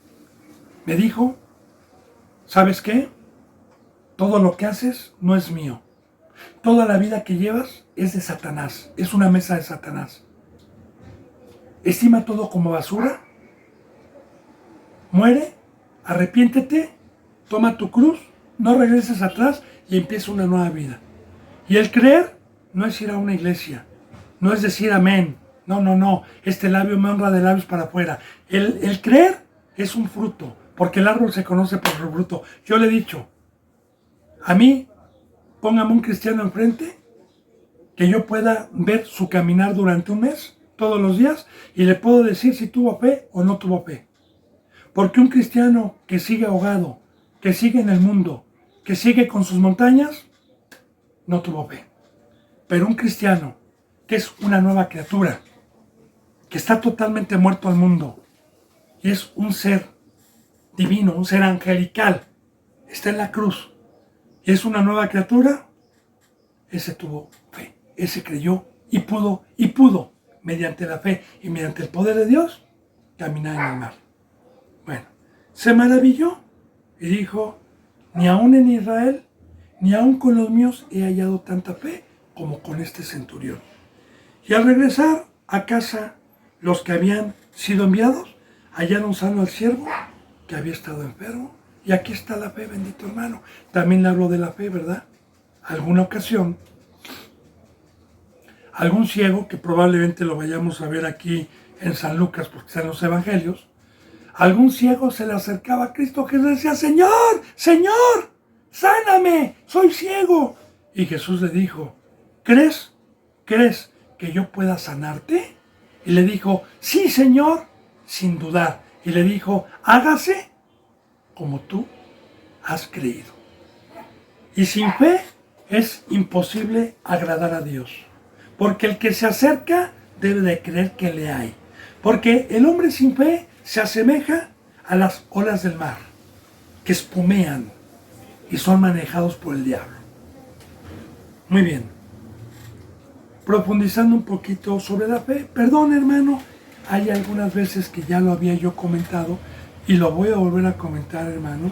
Me dijo, ¿sabes qué? Todo lo que haces no es mío. Toda la vida que llevas es de Satanás, es una mesa de Satanás. Estima todo como basura, muere, arrepiéntete, toma tu cruz, no regreses atrás y empieza una nueva vida. Y el creer no es ir a una iglesia, no es decir amén, no, este labio me honra de labios para afuera. El creer es un fruto, porque el árbol se conoce por su fruto. Yo le he dicho, a mí, póngame un cristiano enfrente, que yo pueda ver su caminar durante un mes, todos los días, y le puedo decir si tuvo fe o no tuvo fe. Porque un cristiano que sigue ahogado, que sigue en el mundo, que sigue con sus montañas, no tuvo fe. Pero un cristiano que es una nueva criatura, que está totalmente muerto al mundo, y es un ser divino, un ser angelical, está en la cruz, y es una nueva criatura, ese tuvo fe, ese creyó y pudo, mediante la fe y mediante el poder de Dios, caminar en el mar. Bueno, se maravilló y dijo, ni aún en Israel, ni aún con los míos he hallado tanta fe como con este centurión. Y al regresar a casa, los que habían sido enviados hallaron sano al siervo que había estado enfermo. Y aquí está la fe, bendito hermano. También le hablo de la fe, ¿verdad? Alguna ocasión, algún ciego, que probablemente lo vayamos a ver aquí en San Lucas porque están los evangelios, algún ciego se le acercaba a Cristo Jesús y decía, Señor, Señor, sáname, soy ciego. Y Jesús le dijo, ¿crees que yo pueda sanarte? Y le dijo, sí, Señor, sin dudar. Y le dijo, hágase como tú has creído. Y sin fe es imposible agradar a Dios. Porque el que se acerca debe de creer que le hay. Porque el hombre sin fe se asemeja a las olas del mar, que espumean y son manejados por el diablo. Muy bien. Profundizando un poquito sobre la fe, perdón hermano, hay algunas veces que ya lo había yo comentado y lo voy a volver a comentar, hermano,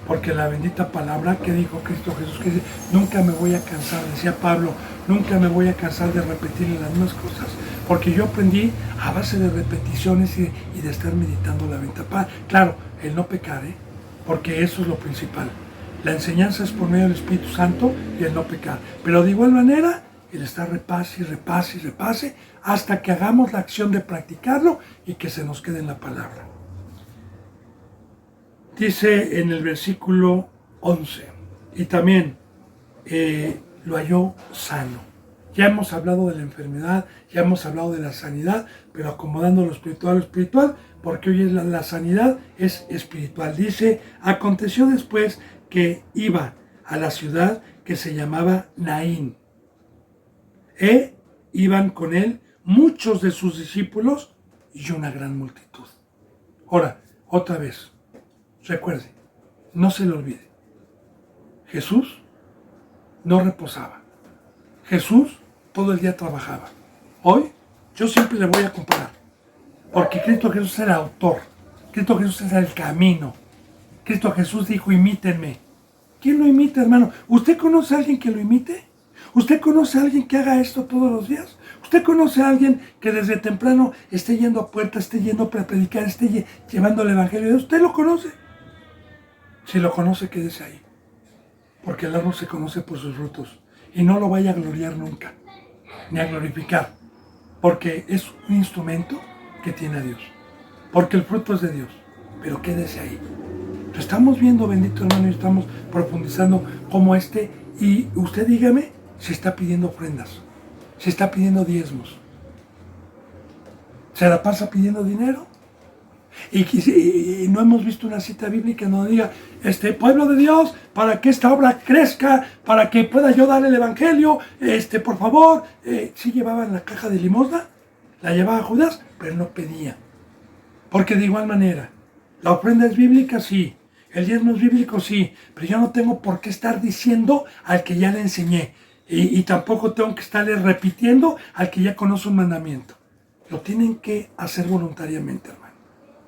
porque la bendita palabra que dijo Cristo Jesús, que dice, nunca me voy a cansar, decía Pablo, nunca me voy a cansar de repetirle las mismas cosas, porque yo aprendí a base de repeticiones y de estar meditando la bendita palabra. Claro, el no pecar, porque eso es lo principal. La enseñanza es por medio del Espíritu Santo y el no pecar. Pero de igual manera, el estar repase y repase y repase hasta que hagamos la acción de practicarlo y que se nos quede en la palabra. Dice en el versículo 11, y también lo halló sano. Ya hemos hablado de la enfermedad, ya hemos hablado de la sanidad, pero acomodando lo espiritual a lo espiritual, porque hoy es la sanidad es espiritual. Dice, aconteció después que iba a la ciudad que se llamaba Naín. Iban con él muchos de sus discípulos y una gran multitud. Ahora, otra vez, recuerde, no se le olvide, Jesús no reposaba. Jesús todo el día trabajaba. Hoy yo siempre le voy a comparar, porque Cristo Jesús era autor, Cristo Jesús era el camino, Cristo Jesús dijo, imítenme. ¿Quién lo imita, hermano? ¿Usted conoce a alguien que lo imite? ¿Usted conoce a alguien que haga esto todos los días? ¿Usted conoce a alguien que desde temprano esté yendo a puertas, esté yendo para predicar, esté llevando el evangelio? ¿Usted lo conoce? Si lo conoce, quédese ahí. Porque el árbol se conoce por sus frutos. Y no lo vaya a gloriar nunca, ni a glorificar. Porque es un instrumento que tiene a Dios. Porque el fruto es de Dios. Pero quédese ahí. Lo estamos viendo, bendito hermano, y estamos profundizando como y usted dígame si está pidiendo ofrendas, si está pidiendo diezmos. ¿Se la pasa pidiendo dinero? Y no hemos visto una cita bíblica donde diga, pueblo de Dios, para que esta obra crezca, para que pueda yo dar el evangelio, por favor. Sí llevaban la caja de limosna, la llevaba Judas, pero no pedía. Porque de igual manera, la ofrenda es bíblica, sí. El diezmo es bíblico, sí, pero yo no tengo por qué estar diciendo al que ya le enseñé. Y tampoco tengo que estarle repitiendo al que ya conoce un mandamiento. Lo tienen que hacer voluntariamente, hermano.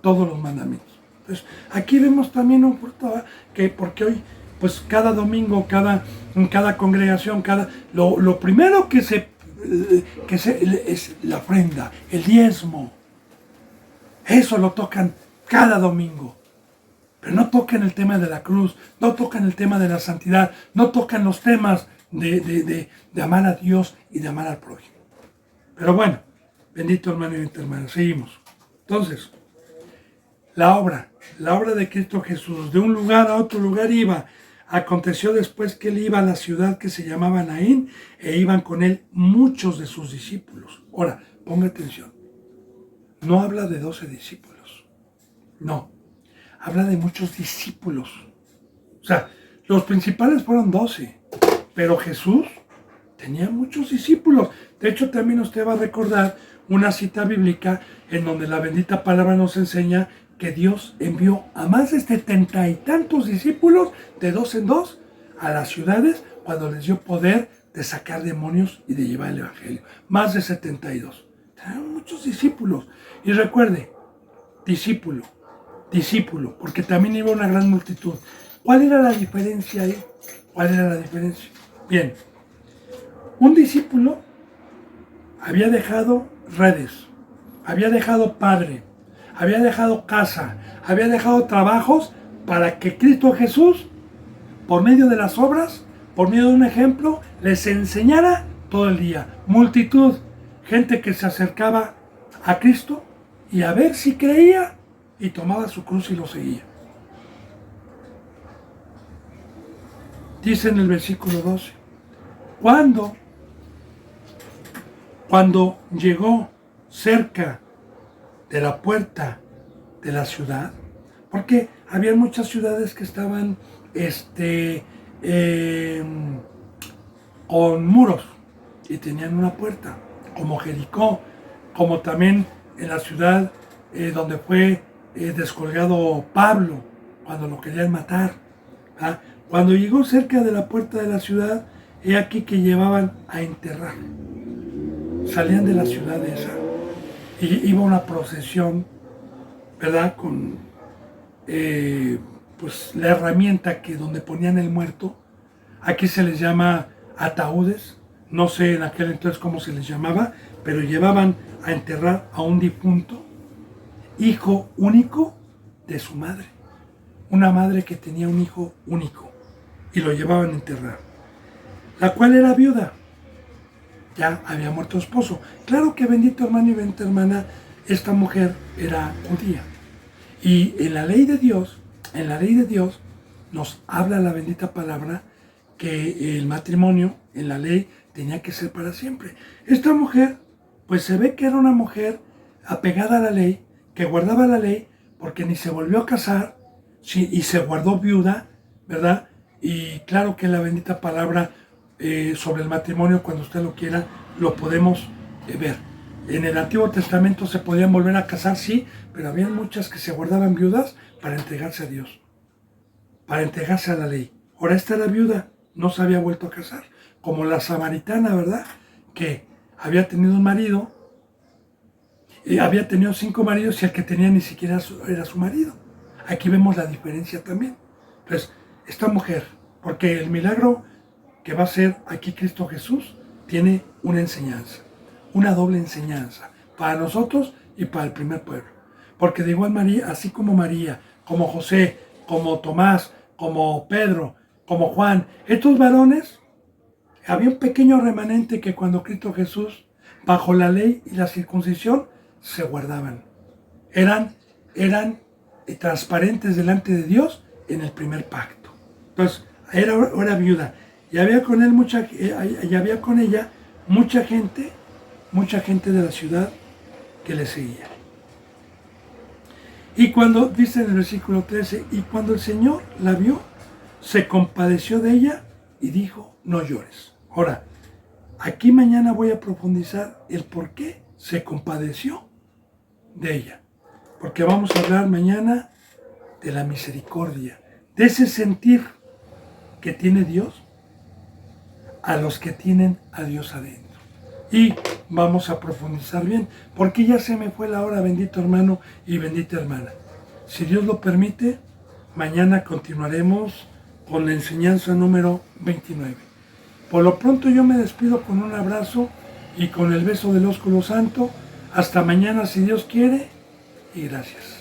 Todos los mandamientos. Entonces, aquí vemos también un fruto, que porque hoy, pues cada domingo, en cada congregación, lo primero que es la ofrenda, el diezmo. Eso lo tocan cada domingo. Pero no tocan el tema de la cruz, no tocan el tema de la santidad, no tocan los temas de amar a Dios y de amar al prójimo. Pero bueno, bendito hermano y bendita hermana, seguimos. Entonces, la obra de Cristo Jesús, de un lugar a otro lugar iba. Aconteció después que él iba a la ciudad que se llamaba Naín, e iban con él muchos de sus discípulos. Ahora, ponga atención, no habla de 12 discípulos, no. Habla de muchos discípulos. O sea, los principales fueron 12, pero Jesús tenía muchos discípulos. De hecho, también usted va a recordar una cita bíblica en donde la bendita palabra nos enseña que Dios envió a más de 70 y tantos discípulos, de 2 en 2, a las ciudades cuando les dio poder de sacar demonios y de llevar el evangelio. Más de 72. Tenían muchos discípulos. Y recuerde, discípulo, porque también iba una gran multitud. ¿Cuál era la diferencia ahí? ¿Cuál era la diferencia? Bien, un discípulo había dejado redes, había dejado padre, había dejado casa, había dejado trabajos para que Cristo Jesús, por medio de las obras, por medio de un ejemplo, les enseñara todo el día. Multitud, gente que se acercaba a Cristo y a ver si creía, y tomaba su cruz y lo seguía. Dice en el versículo 12, cuando llegó cerca de la puerta de la ciudad, porque había muchas ciudades que estaban con muros y tenían una puerta, como Jericó, como también en la ciudad donde fue descolgado Pablo cuando lo querían matar. ¿Ah? Cuando llegó cerca de la puerta de la ciudad, he aquí que llevaban a enterrar. Salían de la ciudad esa y iba una procesión, ¿verdad? Con pues la herramienta donde ponían el muerto. Aquí se les llama ataúdes. No sé en aquel entonces cómo se les llamaba, pero llevaban a enterrar a un difunto, hijo único de su madre. Una madre que tenía un hijo único y lo llevaban a enterrar. La cual era viuda. Ya había muerto su esposo. Claro que bendito hermano y bendita hermana, esta mujer era judía. Y en la ley de Dios, nos habla la bendita palabra que el matrimonio en la ley tenía que ser para siempre. Esta mujer, pues se ve que era una mujer apegada a la ley, que guardaba la ley, porque ni se volvió a casar, y se guardó viuda, ¿verdad? Y claro que la bendita palabra sobre el matrimonio, cuando usted lo quiera, lo podemos ver. En el Antiguo Testamento se podían volver a casar, sí, pero había muchas que se guardaban viudas para entregarse a Dios. para entregarse a la ley. Ahora esta era viuda, no se había vuelto a casar, como la samaritana, ¿verdad? Que había tenido un marido, y había tenido 5 maridos y el que tenía ni siquiera era su marido. Aquí vemos la diferencia también. Entonces, esta mujer, porque el milagro que va a ser aquí Cristo Jesús, tiene una enseñanza, una doble enseñanza, para nosotros y para el primer pueblo. Porque de igual María, así como María, como José, como Tomás, como Pedro, como Juan, estos varones, había un pequeño remanente que cuando Cristo Jesús, bajo la ley y la circuncisión, se guardaban. Eran transparentes delante de Dios en el primer pacto. Entonces, era viuda. Y había con ella mucha gente de la ciudad que le seguía. Y cuando, dice en el versículo 13, y cuando el Señor la vio, se compadeció de ella y dijo, no llores. Ahora, aquí mañana voy a profundizar el por qué se compadeció de ella. Porque vamos a hablar mañana de la misericordia, de ese sentir que tiene Dios a los que tienen a Dios adentro. Y vamos a profundizar bien, porque ya se me fue la hora, bendito hermano y bendita hermana. Si Dios lo permite, mañana continuaremos con la enseñanza número 29. Por lo pronto yo me despido con un abrazo y con el beso del ósculo santo. Hasta mañana si Dios quiere, y gracias.